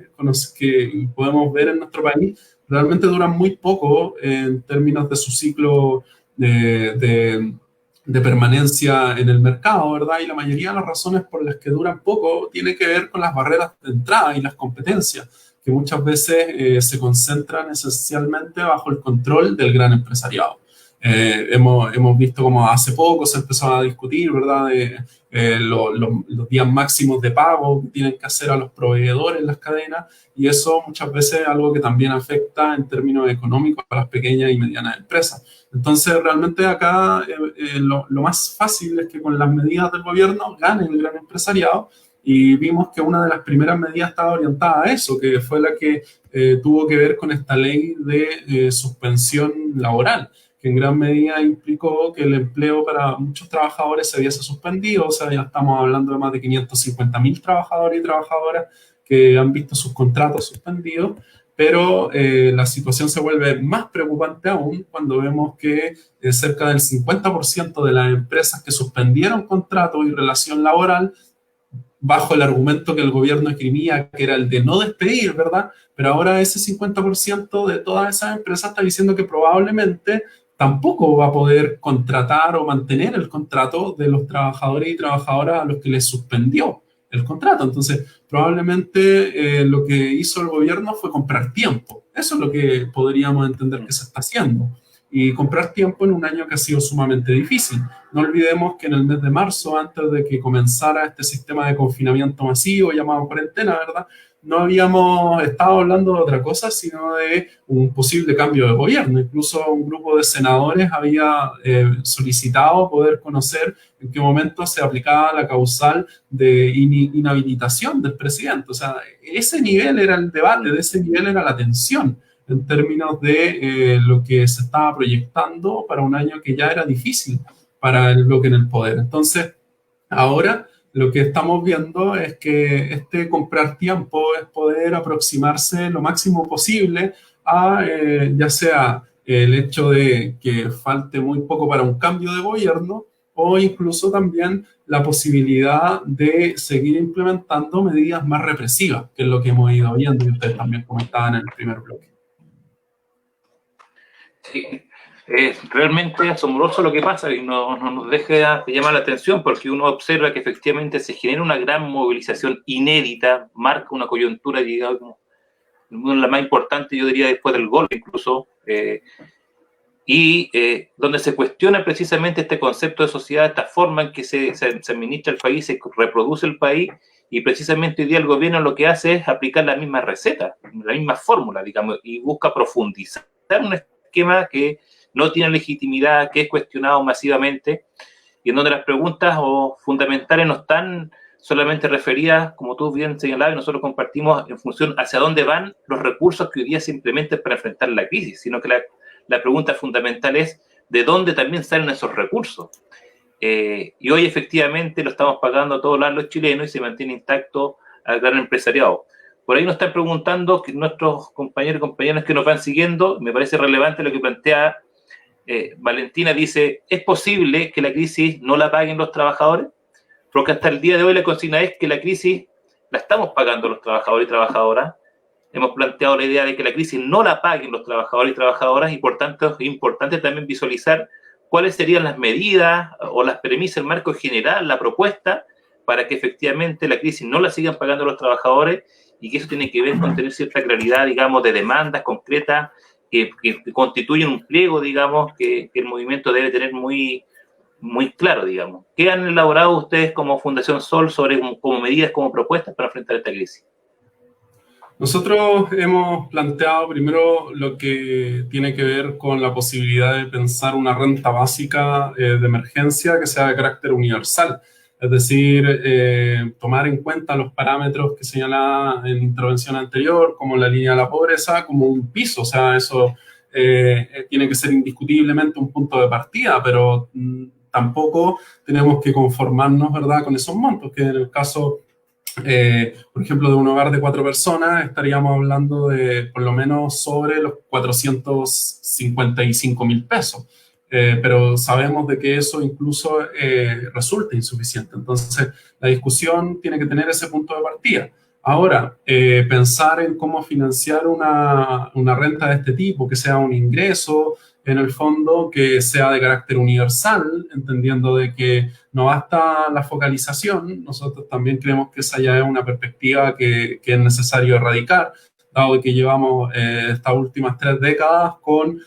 que podemos ver en nuestro país realmente duran muy poco en términos de su ciclo de permanencia en el mercado, ¿verdad? Y la mayoría de las razones por las que duran poco tiene que ver con las barreras de entrada y las competencias, que muchas veces se concentran esencialmente bajo el control del gran empresariado. Hemos visto como hace poco se empezó a discutir, ¿verdad?, de los días máximos de pago que tienen que hacer a los proveedores en las cadenas, y eso muchas veces es algo que también afecta en términos económicos a las pequeñas y medianas empresas. Entonces, realmente acá lo más fácil es que con las medidas del gobierno gane el gran empresariado, y vimos que una de las primeras medidas estaba orientada a eso, que fue la que tuvo que ver con esta ley de suspensión laboral, que en gran medida implicó que el empleo para muchos trabajadores se hubiese suspendido. O sea, ya estamos hablando de más de 550.000 trabajadores y trabajadoras que han visto sus contratos suspendidos, pero la situación se vuelve más preocupante aún cuando vemos que cerca del 50% de las empresas que suspendieron contrato y relación laboral, bajo el argumento que el gobierno escribía, que era el de no despedir, ¿verdad? Pero ahora ese 50% de todas esas empresas está diciendo que probablemente tampoco va a poder contratar o mantener el contrato de los trabajadores y trabajadoras a los que les suspendió el contrato. Entonces, probablemente lo que hizo el gobierno fue comprar tiempo. Eso es lo que podríamos entender que se está haciendo. Y comprar tiempo en un año que ha sido sumamente difícil. No olvidemos que en el mes de marzo, antes de que comenzara este sistema de confinamiento masivo llamado cuarentena, ¿verdad?, no habíamos estado hablando de otra cosa, sino de un posible cambio de gobierno. Incluso un grupo de senadores había solicitado poder conocer en qué momento se aplicaba la causal de inhabilitación del presidente. O sea, ese nivel era el debate, de ese nivel era la tensión en términos de lo que se estaba proyectando para un año que ya era difícil para el bloque en el poder. Entonces, ahora lo que estamos viendo es que este comprar tiempo es poder aproximarse lo máximo posible a ya sea el hecho de que falte muy poco para un cambio de gobierno o incluso también la posibilidad de seguir implementando medidas más represivas, que es lo que hemos ido viendo y ustedes también comentaban en el primer bloque. Sí. Es realmente asombroso lo que pasa y no nos deja de llamar la atención porque uno observa que efectivamente se genera una gran movilización inédita, marca una coyuntura, digamos, la más importante, yo diría, después del golpe incluso, donde se cuestiona precisamente este concepto de sociedad, esta forma en que se administra el país, se reproduce el país, y precisamente hoy día el gobierno lo que hace es aplicar la misma receta, la misma fórmula, digamos, y busca profundizar un esquema que no tiene legitimidad, que es cuestionado masivamente, y en donde las preguntas fundamentales no están solamente referidas, como tú bien señalabas, y nosotros compartimos en función hacia dónde van los recursos que hoy día se implementan para enfrentar la crisis, sino que la pregunta fundamental es de dónde también salen esos recursos. Y hoy efectivamente lo estamos pagando a todos los chilenos y se mantiene intacto al gran empresariado. Por ahí nos están preguntando que nuestros compañeros y compañeras que nos van siguiendo, me parece relevante lo que plantea Valentina, dice, ¿es posible que la crisis no la paguen los trabajadores? Porque hasta el día de hoy la consigna es que la crisis la estamos pagando los trabajadores y trabajadoras. Hemos planteado la idea de que la crisis no la paguen los trabajadores y trabajadoras y por tanto es importante también visualizar cuáles serían las medidas o las premisas, el marco general, la propuesta para que efectivamente la crisis no la sigan pagando los trabajadores y que eso tiene que ver con tener cierta claridad, digamos, de demandas concretas que constituyen un pliego, digamos, que el movimiento debe tener muy claro, digamos. ¿Qué han elaborado ustedes como Fundación Sol sobre como medidas, como propuestas para enfrentar esta crisis? Nosotros hemos planteado primero lo que tiene que ver con la posibilidad de pensar una renta básica de emergencia que sea de carácter universal. Es decir, tomar en cuenta los parámetros que señalaba en intervención anterior, como la línea de la pobreza, como un piso. O sea, eso tiene que ser indiscutiblemente un punto de partida, pero tampoco tenemos que conformarnos, ¿verdad?, con esos montos, que en el caso, por ejemplo, de un hogar de 4 personas, estaríamos hablando de por lo menos sobre los 455.000 pesos. Pero sabemos de que eso incluso resulta insuficiente. Entonces, la discusión tiene que tener ese punto de partida. Ahora, pensar en cómo financiar una renta de este tipo, que sea un ingreso, en el fondo, que sea de carácter universal, entendiendo de que no basta la focalización. Nosotros también creemos que esa ya es una perspectiva que es necesario erradicar, dado que llevamos estas últimas 3 décadas con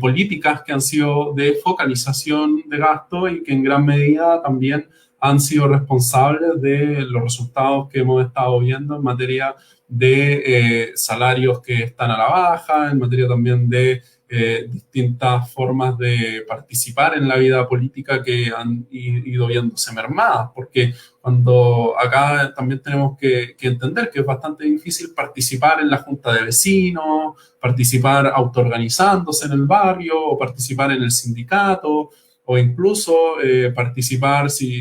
políticas que han sido de focalización de gasto y que en gran medida también han sido responsables de los resultados que hemos estado viendo en materia de salarios que están a la baja, en materia también de distintas formas de participar en la vida política que han ido viéndose mermadas, porque cuando acá también tenemos que entender que es bastante difícil participar en la junta de vecinos, participar autoorganizándose en el barrio, o participar en el sindicato, o incluso participar, si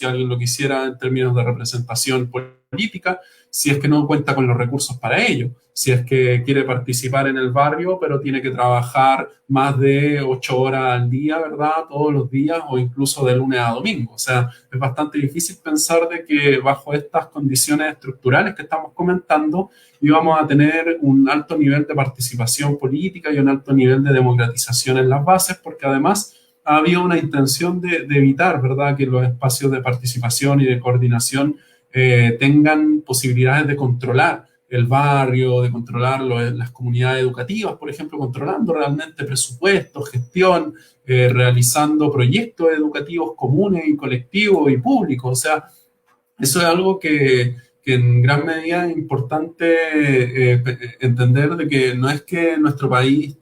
alguien lo quisiera, en términos de representación política, si es que no cuenta con los recursos para ello, si es que quiere participar en el barrio, pero tiene que trabajar más de 8 horas al día, ¿verdad?, todos los días, o incluso de lunes a domingo. O sea, es bastante difícil pensar de que bajo estas condiciones estructurales que estamos comentando íbamos a tener un alto nivel de participación política y un alto nivel de democratización en las bases, porque además ha habido una intención de evitar, ¿verdad?, que los espacios de participación y de coordinación tengan posibilidades de controlar el barrio, de controlar las comunidades educativas, por ejemplo, controlando realmente presupuestos, gestión, realizando proyectos educativos comunes y colectivos y públicos. O sea, eso es algo que que en gran medida es importante entender de que no es que nuestro país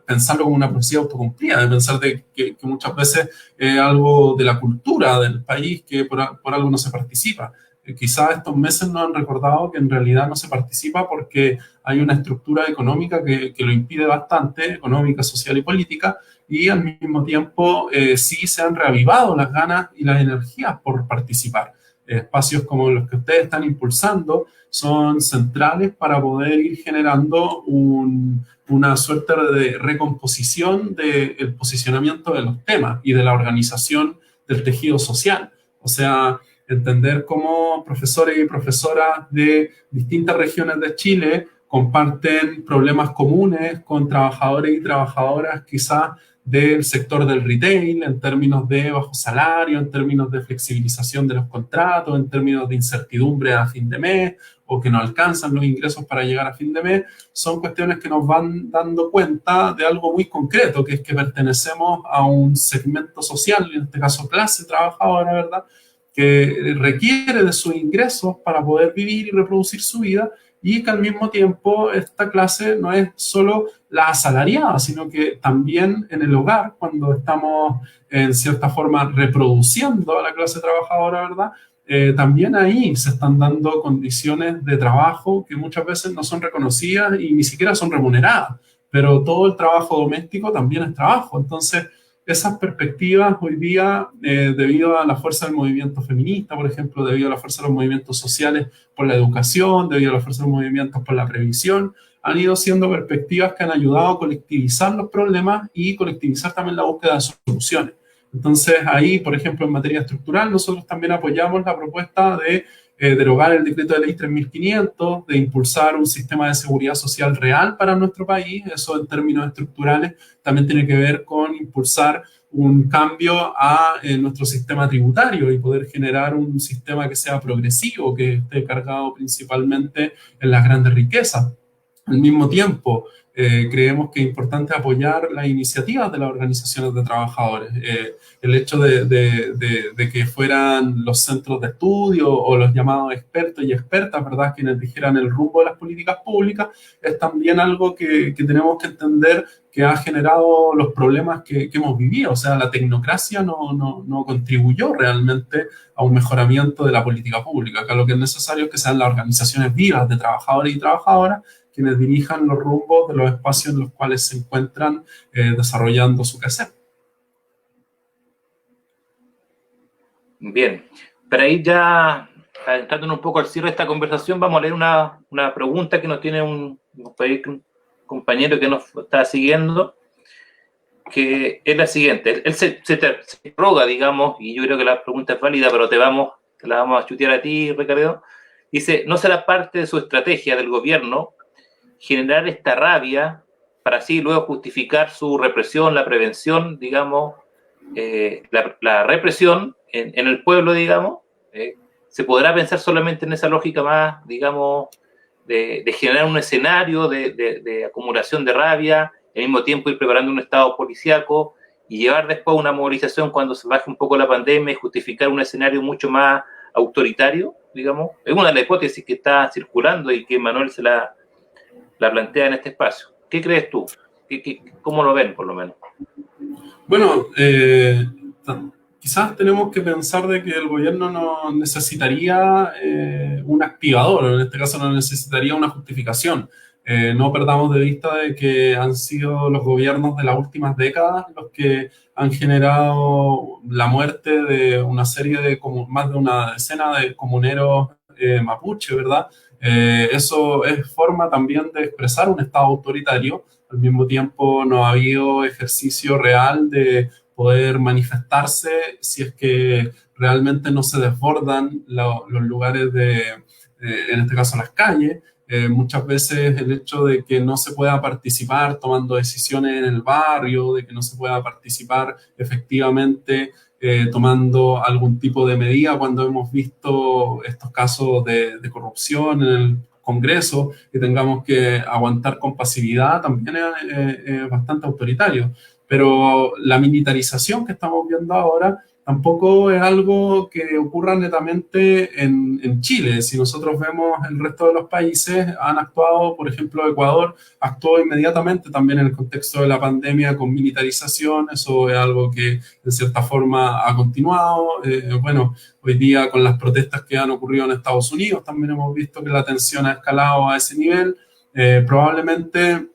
pensarlo como una profecía autocumplida, de pensar de que muchas veces es algo de la cultura del país que por algo no se participa. Quizás estos meses nos han recordado que en realidad no se participa porque hay una estructura económica que lo impide bastante, económica, social y política, y al mismo tiempo sí se han reavivado las ganas y las energías por participar. Espacios como los que ustedes están impulsando son centrales para poder ir generando una suerte de recomposición del posicionamiento de los temas y de la organización del tejido social. O sea, entender cómo profesores y profesoras de distintas regiones de Chile comparten problemas comunes con trabajadores y trabajadoras quizás del sector del retail, en términos de bajo salario, en términos de flexibilización de los contratos, en términos de incertidumbre a fin de mes, o que no alcanzan los ingresos para llegar a fin de mes, son cuestiones que nos van dando cuenta de algo muy concreto, que es que pertenecemos a un segmento social, en este caso clase trabajadora, ¿verdad?, que requiere de sus ingresos para poder vivir y reproducir su vida, y que al mismo tiempo esta clase no es solo la asalariada, sino que también en el hogar, cuando estamos en cierta forma reproduciendo a la clase trabajadora, ¿verdad?, también ahí se están dando condiciones de trabajo que muchas veces no son reconocidas y ni siquiera son remuneradas, pero todo el trabajo doméstico también es trabajo. Entonces, esas perspectivas hoy día, debido a la fuerza del movimiento feminista, por ejemplo, debido a la fuerza de los movimientos sociales por la educación, debido a la fuerza de los movimientos por la previsión, han ido siendo perspectivas que han ayudado a colectivizar los problemas y colectivizar también la búsqueda de soluciones. Entonces, ahí, por ejemplo, en materia estructural, nosotros también apoyamos la propuesta de derogar el decreto de ley 3500, de impulsar un sistema de seguridad social real para nuestro país. Eso en términos estructurales también tiene que ver con impulsar un cambio a nuestro sistema tributario y poder generar un sistema que sea progresivo, que esté cargado principalmente en las grandes riquezas. Al mismo tiempo, creemos que es importante apoyar las iniciativas de las organizaciones de trabajadores. El hecho de que fueran los centros de estudio o los llamados expertos y expertas, ¿verdad?, quienes dijeran el rumbo de las políticas públicas, es también algo que tenemos que entender que ha generado los problemas que hemos vivido. O sea, la tecnocracia no contribuyó realmente a un mejoramiento de la política pública. Acá lo que es necesario es que sean las organizaciones vivas de trabajadores y trabajadoras quienes dirijan los rumbos de los espacios en los cuales se encuentran desarrollando su quehacer. Bien, para ir ya adentrándonos un poco al cierre de esta conversación, vamos a leer una pregunta que nos tiene un compañero que nos está siguiendo, que es la siguiente. Él se roga, digamos, y yo creo que la pregunta es válida, pero te la vamos a chutear a ti, Ricardo. Dice, ¿no será parte de su estrategia del gobierno generar esta rabia para así luego justificar su represión, la prevención, digamos, la represión en el pueblo, digamos? ¿Se podrá pensar solamente en esa lógica más, digamos, de generar un escenario de acumulación de rabia, al mismo tiempo ir preparando un estado policíaco y llevar después una movilización cuando se baje un poco la pandemia y justificar un escenario mucho más autoritario, digamos? Es una de las hipótesis que está circulando y que Manuel se la plantea en este espacio. ¿Qué crees tú? ¿Cómo lo ven, por lo menos? Bueno, quizás tenemos que pensar de que el gobierno no necesitaría un activador, en este caso no necesitaría una justificación. No perdamos de vista de que han sido los gobiernos de las últimas décadas los que han generado la muerte de una serie de, más de una decena de comuneros mapuche, ¿verdad? Eso es forma también de expresar un Estado autoritario. Al mismo tiempo no ha habido ejercicio real de poder manifestarse si es que realmente no se desbordan los lugares en este caso las calles. Muchas veces el hecho de que no se pueda participar tomando decisiones en el barrio, de que no se pueda participar efectivamente tomando algún tipo de medida cuando hemos visto estos casos de corrupción en el Congreso, que tengamos que aguantar con pasividad, también es bastante autoritario. Pero la militarización que estamos viendo ahora tampoco es algo que ocurra netamente en Chile. Si nosotros vemos el resto de los países, han actuado, por ejemplo, Ecuador actuó inmediatamente también en el contexto de la pandemia con militarización. Eso es algo que de cierta forma ha continuado. Bueno, hoy día con las protestas que han ocurrido en Estados Unidos también hemos visto que la tensión ha escalado a ese nivel. Probablemente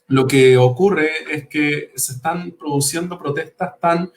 lo que ocurre es que se están produciendo protestas tan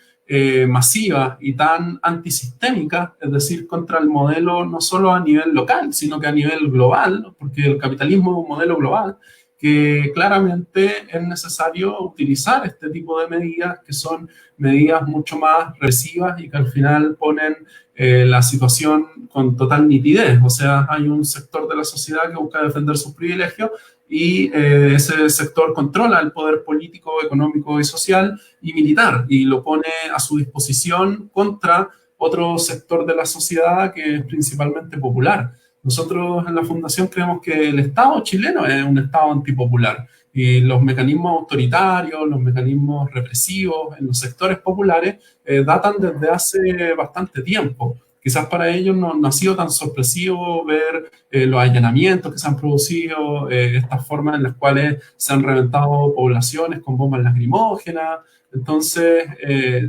masivas y tan antisistémicas, es decir, contra el modelo no solo a nivel local, sino que a nivel global, porque el capitalismo es un modelo global, que claramente es necesario utilizar este tipo de medidas, que son medidas mucho más represivas y que al final ponen la situación con total nitidez. O sea, hay un sector de la sociedad que busca defender sus privilegios y ese sector controla el poder político, económico y social y militar y lo pone a su disposición contra otro sector de la sociedad que es principalmente popular. Nosotros en la Fundación creemos que el Estado chileno es un Estado antipopular y los mecanismos autoritarios, los mecanismos represivos en los sectores populares datan desde hace bastante tiempo. Quizás para ellos no ha sido tan sorpresivo ver los allanamientos que se han producido, estas formas en las cuales se han reventado poblaciones con bombas lacrimógenas. Entonces,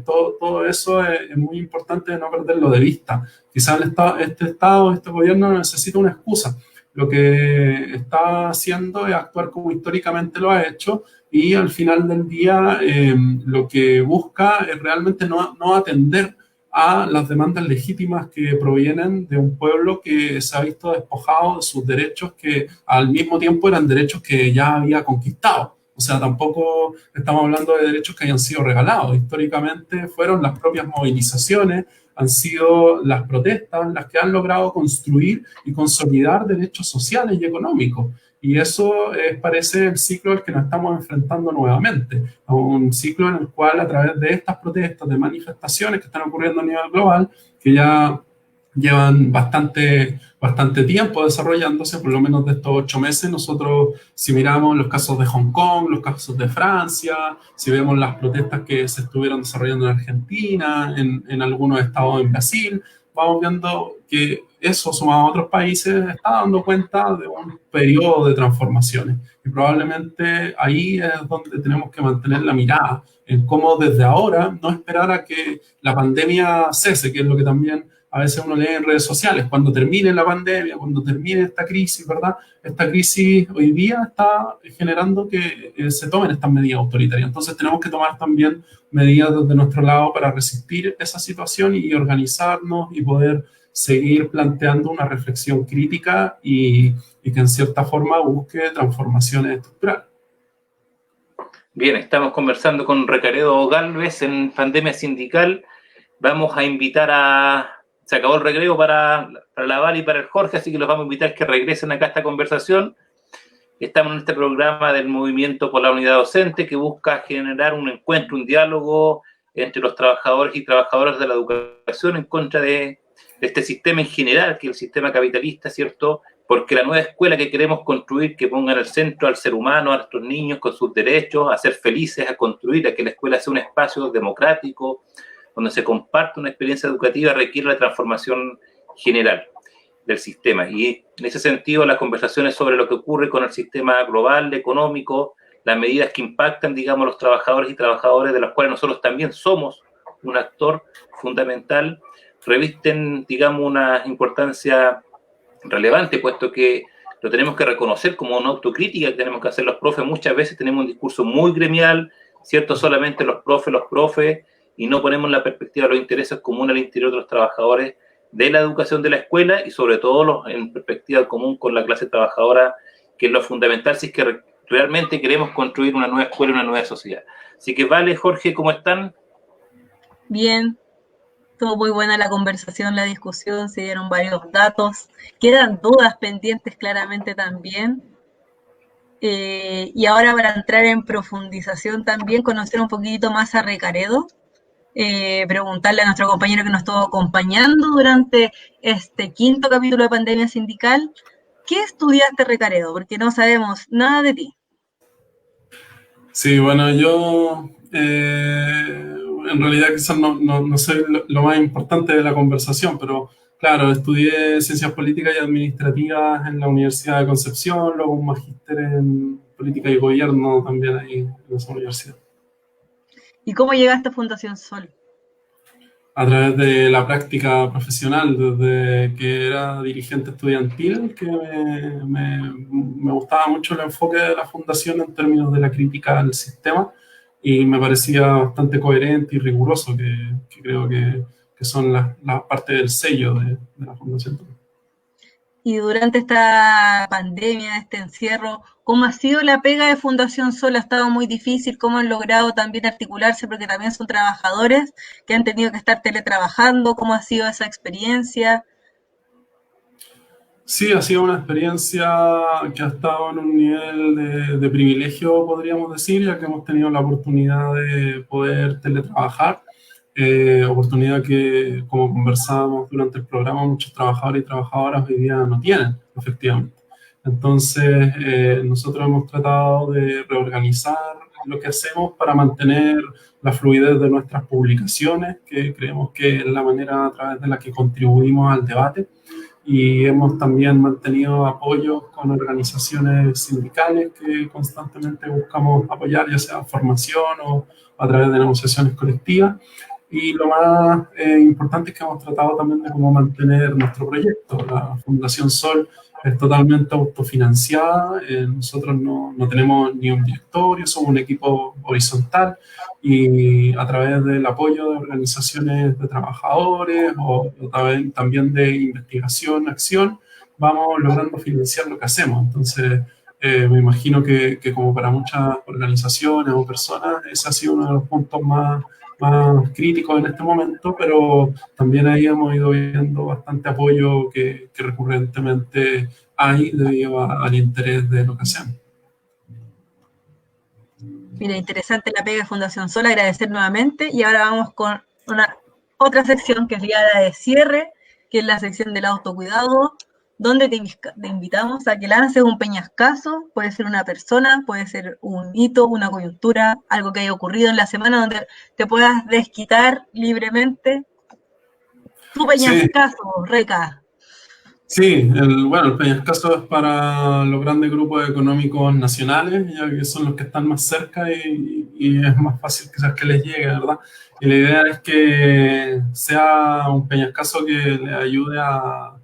todo eso es muy importante no perderlo de vista. Quizás este gobierno necesita una excusa. Lo que está haciendo es actuar como históricamente lo ha hecho y al final del día lo que busca es realmente no atender a las demandas legítimas que provienen de un pueblo que se ha visto despojado de sus derechos que al mismo tiempo eran derechos que ya había conquistado. O sea, tampoco estamos hablando de derechos que hayan sido regalados. Históricamente fueron las propias movilizaciones, han sido las protestas las que han logrado construir y consolidar derechos sociales y económicos. Y eso parece el ciclo al que nos estamos enfrentando nuevamente, a un ciclo en el cual a través de estas protestas, de manifestaciones que están ocurriendo a nivel global, que ya llevan bastante tiempo desarrollándose, por lo menos de estos 8 meses. Nosotros, si miramos los casos de Hong Kong, los casos de Francia, si vemos las protestas que se estuvieron desarrollando en Argentina, en algunos estados en Brasil, vamos viendo que eso, sumado a otros países, está dando cuenta de un periodo de transformaciones. Y probablemente ahí es donde tenemos que mantener la mirada, en cómo desde ahora no esperar a que la pandemia cese, que es lo que también a veces uno lee en redes sociales, cuando termine la pandemia, cuando termine esta crisis, ¿verdad? Esta crisis hoy día está generando que se tomen estas medidas autoritarias. Entonces tenemos que tomar también medidas desde nuestro lado para resistir esa situación y organizarnos y poder seguir planteando una reflexión crítica y que en cierta forma busque transformaciones estructurales. Bien, estamos conversando con Recaredo Gálvez en Pandemia Sindical. Vamos a invitar se acabó el recreo para la Val y para el Jorge, así que los vamos a invitar que regresen acá a esta conversación. Estamos en este programa del Movimiento por la Unidad Docente que busca generar un encuentro, un diálogo entre los trabajadores y trabajadoras de la educación en contra de este sistema en general, que es el sistema capitalista, ¿cierto? Porque la nueva escuela que queremos construir, que ponga en el centro al ser humano, a nuestros niños con sus derechos, a ser felices, a construir, a que la escuela sea un espacio democrático, donde se comparte una experiencia educativa, requiere la transformación general del sistema. Y en ese sentido, las conversaciones sobre lo que ocurre con el sistema global, económico, las medidas que impactan, digamos, los trabajadores y trabajadoras, de los cuales nosotros también somos un actor fundamental, revisten, digamos, una importancia relevante, puesto que lo tenemos que reconocer como una autocrítica que tenemos que hacer los profes. Muchas veces tenemos un discurso muy gremial, ¿cierto? Solamente los profes, y no ponemos la perspectiva de los intereses comunes al interior de los trabajadores de la educación de la escuela y sobre todo en perspectiva común con la clase trabajadora, que es lo fundamental si es que realmente queremos construir una nueva escuela y una nueva sociedad. Así que vale, Jorge, ¿cómo están? Bien, estuvo muy buena la conversación, la discusión, se dieron varios datos, quedan dudas pendientes claramente también. Y ahora para entrar en profundización también, conocer un poquito más a Recaredo, preguntarle a nuestro compañero que nos estuvo acompañando durante este 5º capítulo de Pandemia Sindical, ¿qué estudiaste, Recaredo? Porque no sabemos nada de ti. Sí, bueno, yo en realidad quizás no soy lo más importante de la conversación, pero claro, estudié Ciencias Políticas y Administrativas en la Universidad de Concepción, luego un magíster en Política y Gobierno también ahí en esa universidad. ¿Y cómo llegaste a Fundación Sol? A través de la práctica profesional, desde que era dirigente estudiantil, que me gustaba mucho el enfoque de la fundación en términos de la crítica al sistema, y me parecía bastante coherente y riguroso, que creo que son la parte del sello de la fundación. Y durante esta pandemia, este encierro, ¿cómo ha sido la pega de Fundación Sol? ¿Ha estado muy difícil? ¿Cómo han logrado también articularse? Porque también son trabajadores que han tenido que estar teletrabajando. ¿Cómo ha sido esa experiencia? Sí, ha sido una experiencia que ha estado en un nivel de privilegio, podríamos decir, ya que hemos tenido la oportunidad de poder teletrabajar. Oportunidad que, como conversábamos durante el programa, muchos trabajadores y trabajadoras hoy día no tienen, efectivamente. Entonces, nosotros hemos tratado de reorganizar lo que hacemos para mantener la fluidez de nuestras publicaciones, que creemos que es la manera a través de la que contribuimos al debate, y hemos también mantenido apoyos con organizaciones sindicales que constantemente buscamos apoyar, ya sea formación o a través de negociaciones colectivas. Y lo más importante es que hemos tratado también de cómo mantener nuestro proyecto. La Fundación Sol es totalmente autofinanciada, nosotros no tenemos ni un directorio, somos un equipo horizontal, y a través del apoyo de organizaciones de trabajadores o también de investigación, acción, vamos logrando financiar lo que hacemos. Entonces, me imagino que como para muchas organizaciones o personas, ese ha sido uno de los puntos más críticos en este momento, pero también ahí hemos ido viendo bastante apoyo que recurrentemente hay debido al interés de lo que hacemos. Mira, interesante la pega de Fundación Sol, agradecer nuevamente, y ahora vamos con otra sección que es la de cierre, que es la sección del autocuidado, donde te invitamos a que lances un peñascazo. Puede ser una persona, puede ser un hito, una coyuntura, algo que haya ocurrido en la semana donde te puedas desquitar libremente. Tu peñascazo, sí. Reca. Sí, el peñascazo es para los grandes grupos económicos nacionales, ya que son los que están más cerca y es más fácil quizás que les llegue, ¿verdad? Y la idea es que sea un peñascazo que les ayude a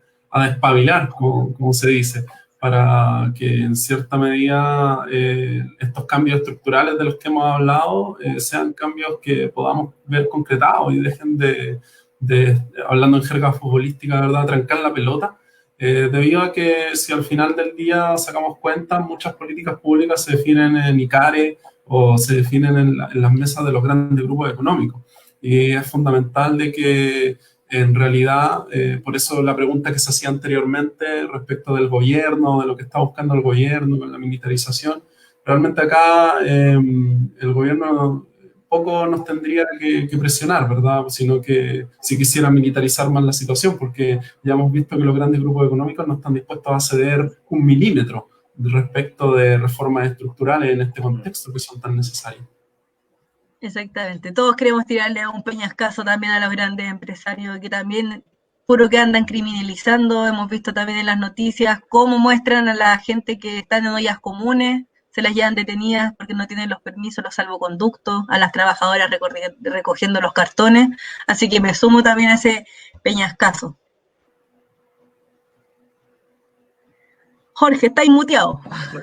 despabilar, como se dice, para que en cierta medida estos cambios estructurales de los que hemos hablado sean cambios que podamos ver concretados y dejen de hablando en jerga futbolística, ¿verdad?, trancar la pelota. Debido a que si al final del día sacamos cuenta, muchas políticas públicas se definen en ICARE o se definen en las mesas de los grandes grupos económicos. Y es fundamental de que en realidad, por eso la pregunta que se hacía anteriormente respecto del gobierno, de lo que está buscando el gobierno con la militarización, realmente acá el gobierno poco nos tendría que presionar, ¿verdad? Sino que si quisiera militarizar más la situación, porque ya hemos visto que los grandes grupos económicos no están dispuestos a ceder un milímetro respecto de reformas estructurales en este contexto que son tan necesarias. Exactamente. Todos queremos tirarle un peñascazo también a los grandes empresarios que también puro que andan criminalizando. Hemos visto también en las noticias cómo muestran a la gente que están en ollas comunes, se las llevan detenidas porque no tienen los permisos, los salvoconductos, a las trabajadoras recogiendo los cartones. Así que me sumo también a ese peñascazo. Jorge, estáis muteado.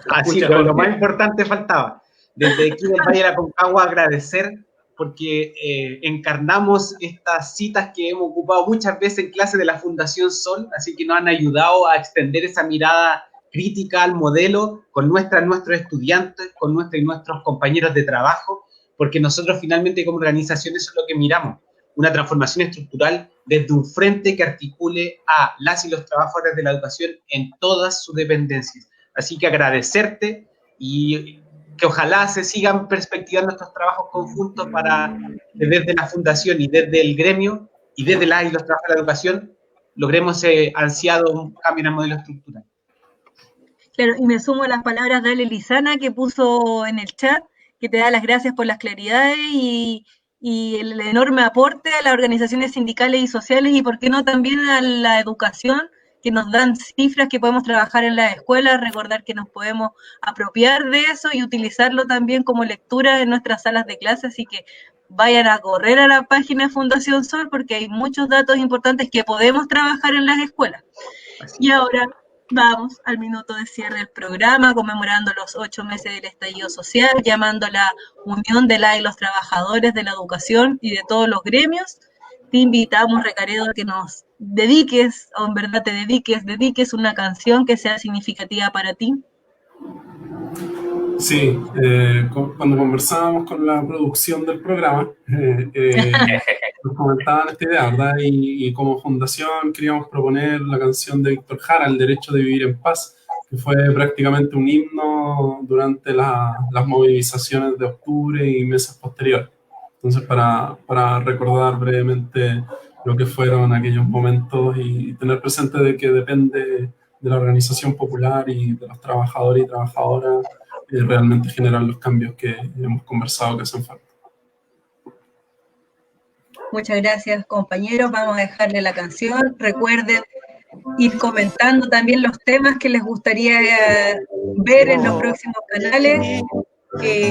Así, pero lo más importante faltaba. Desde aquí del Valle de la Aconcagua agradecer porque encarnamos estas citas que hemos ocupado muchas veces en clases de la Fundación Sol, así que nos han ayudado a extender esa mirada crítica al modelo con nuestros estudiantes, con nuestros compañeros de trabajo, porque nosotros finalmente como organización eso es lo que miramos, una transformación estructural desde un frente que articule a las y los trabajadores de la educación en todas sus dependencias. Así que agradecerte y que ojalá se sigan perspectivando estos trabajos conjuntos para, desde la fundación y desde el gremio y desde las y los trabajadores de la educación, logremos ansiado un cambio en el modelo estructural. Claro, y me sumo a las palabras de Ale Lizana que puso en el chat, que te da las gracias por las claridades y y el enorme aporte a las organizaciones sindicales y sociales y, por qué no, también a la educación, que nos dan cifras que podemos trabajar en las escuelas, recordar que nos podemos apropiar de eso y utilizarlo también como lectura en nuestras salas de clase, así que vayan a correr a la página de Fundación Sol porque hay muchos datos importantes que podemos trabajar en las escuelas. Y ahora vamos al minuto de cierre del programa, conmemorando los 8 meses del estallido social, llamando a la unión de las y los trabajadores de la educación y de todos los gremios. Te invitamos, Recaredo, a que nos dediques, o en verdad te dediques una canción que sea significativa para ti. Sí, cuando conversábamos con la producción del programa, nos comentaban esta idea, ¿verdad? Y como fundación queríamos proponer la canción de Víctor Jara, El derecho de vivir en paz, que fue prácticamente un himno durante las movilizaciones de octubre y meses posteriores. Entonces, para recordar brevemente lo que fueron aquellos momentos y tener presente de que depende de la organización popular y de los trabajadores y trabajadoras realmente generar los cambios que hemos conversado que hacen falta. Muchas gracias, compañeros. Vamos a dejarle la canción. Recuerden ir comentando también los temas que les gustaría ver en los próximos canales. Y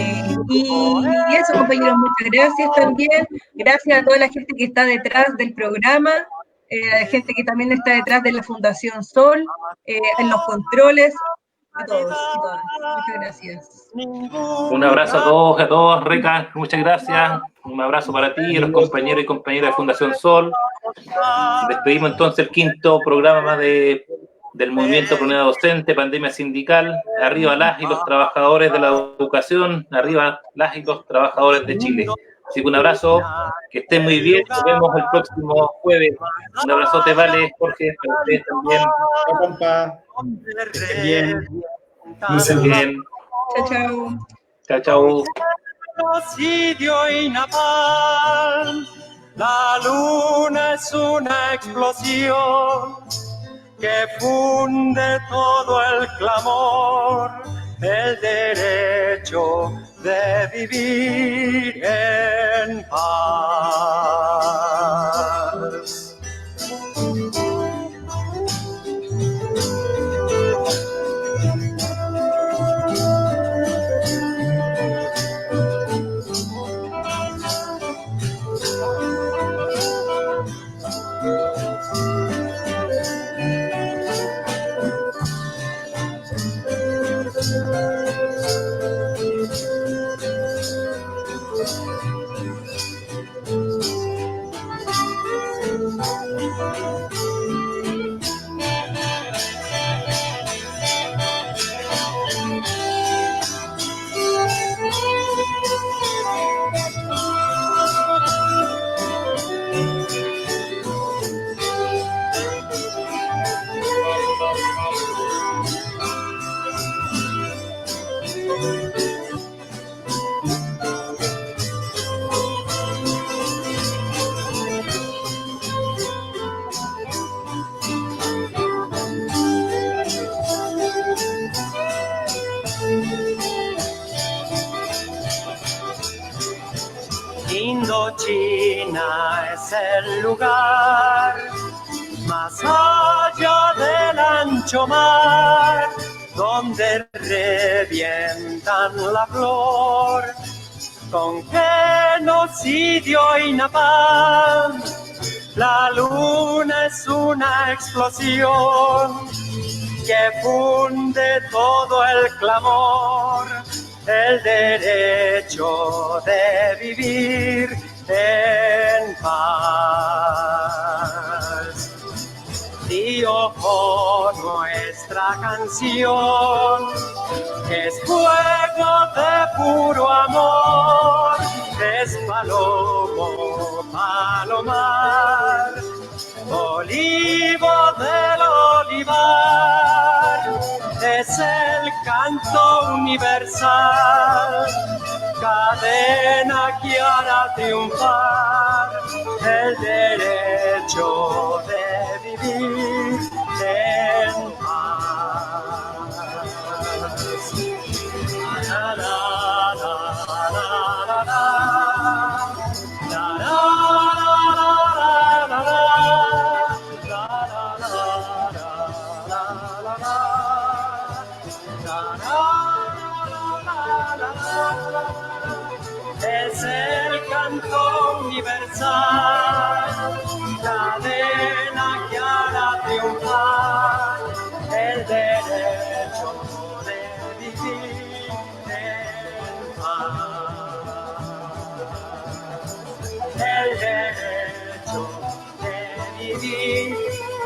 eso, compañeros, muchas gracias también. Gracias a toda la gente que está detrás del programa, a la gente que también está detrás de la Fundación Sol, en los controles, a todos y todas. Muchas gracias. Un abrazo a todos, Reca, muchas gracias. Un abrazo para ti y los compañeros y compañeras de Fundación Sol. Despedimos entonces el quinto programa del Movimiento Pro Unidad Docente, Pandemia Sindical. Arriba las y los trabajadores de la educación, arriba las y los trabajadores de Chile. Así que un abrazo, que estén muy bien, nos vemos el próximo jueves. Un abrazote, Vale, Jorge, para ustedes también. Chao, compa. Que estén bien. Muy bien. Chao, chao. Chao, chao. Genocidio y napalm, la luna es una explosión que funde todo el clamor, el derecho de vivir en paz. Indochina es el lugar más allá del ancho mar, donde revientan la flor con genocidio y napalm. La luna es una explosión que funde todo el clamor, el derecho de vivir en paz. Y ojo, nuestra canción es fuego de puro amor, es palomo, palomar, olivo del olivar, es el canto universal, cadena que hará triunfar el derecho de vivir en paz. La, la, la, la, la, la, canto universal, cadena que hará triunfar el derecho de vivir en paz. El derecho de vivir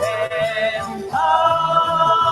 en paz.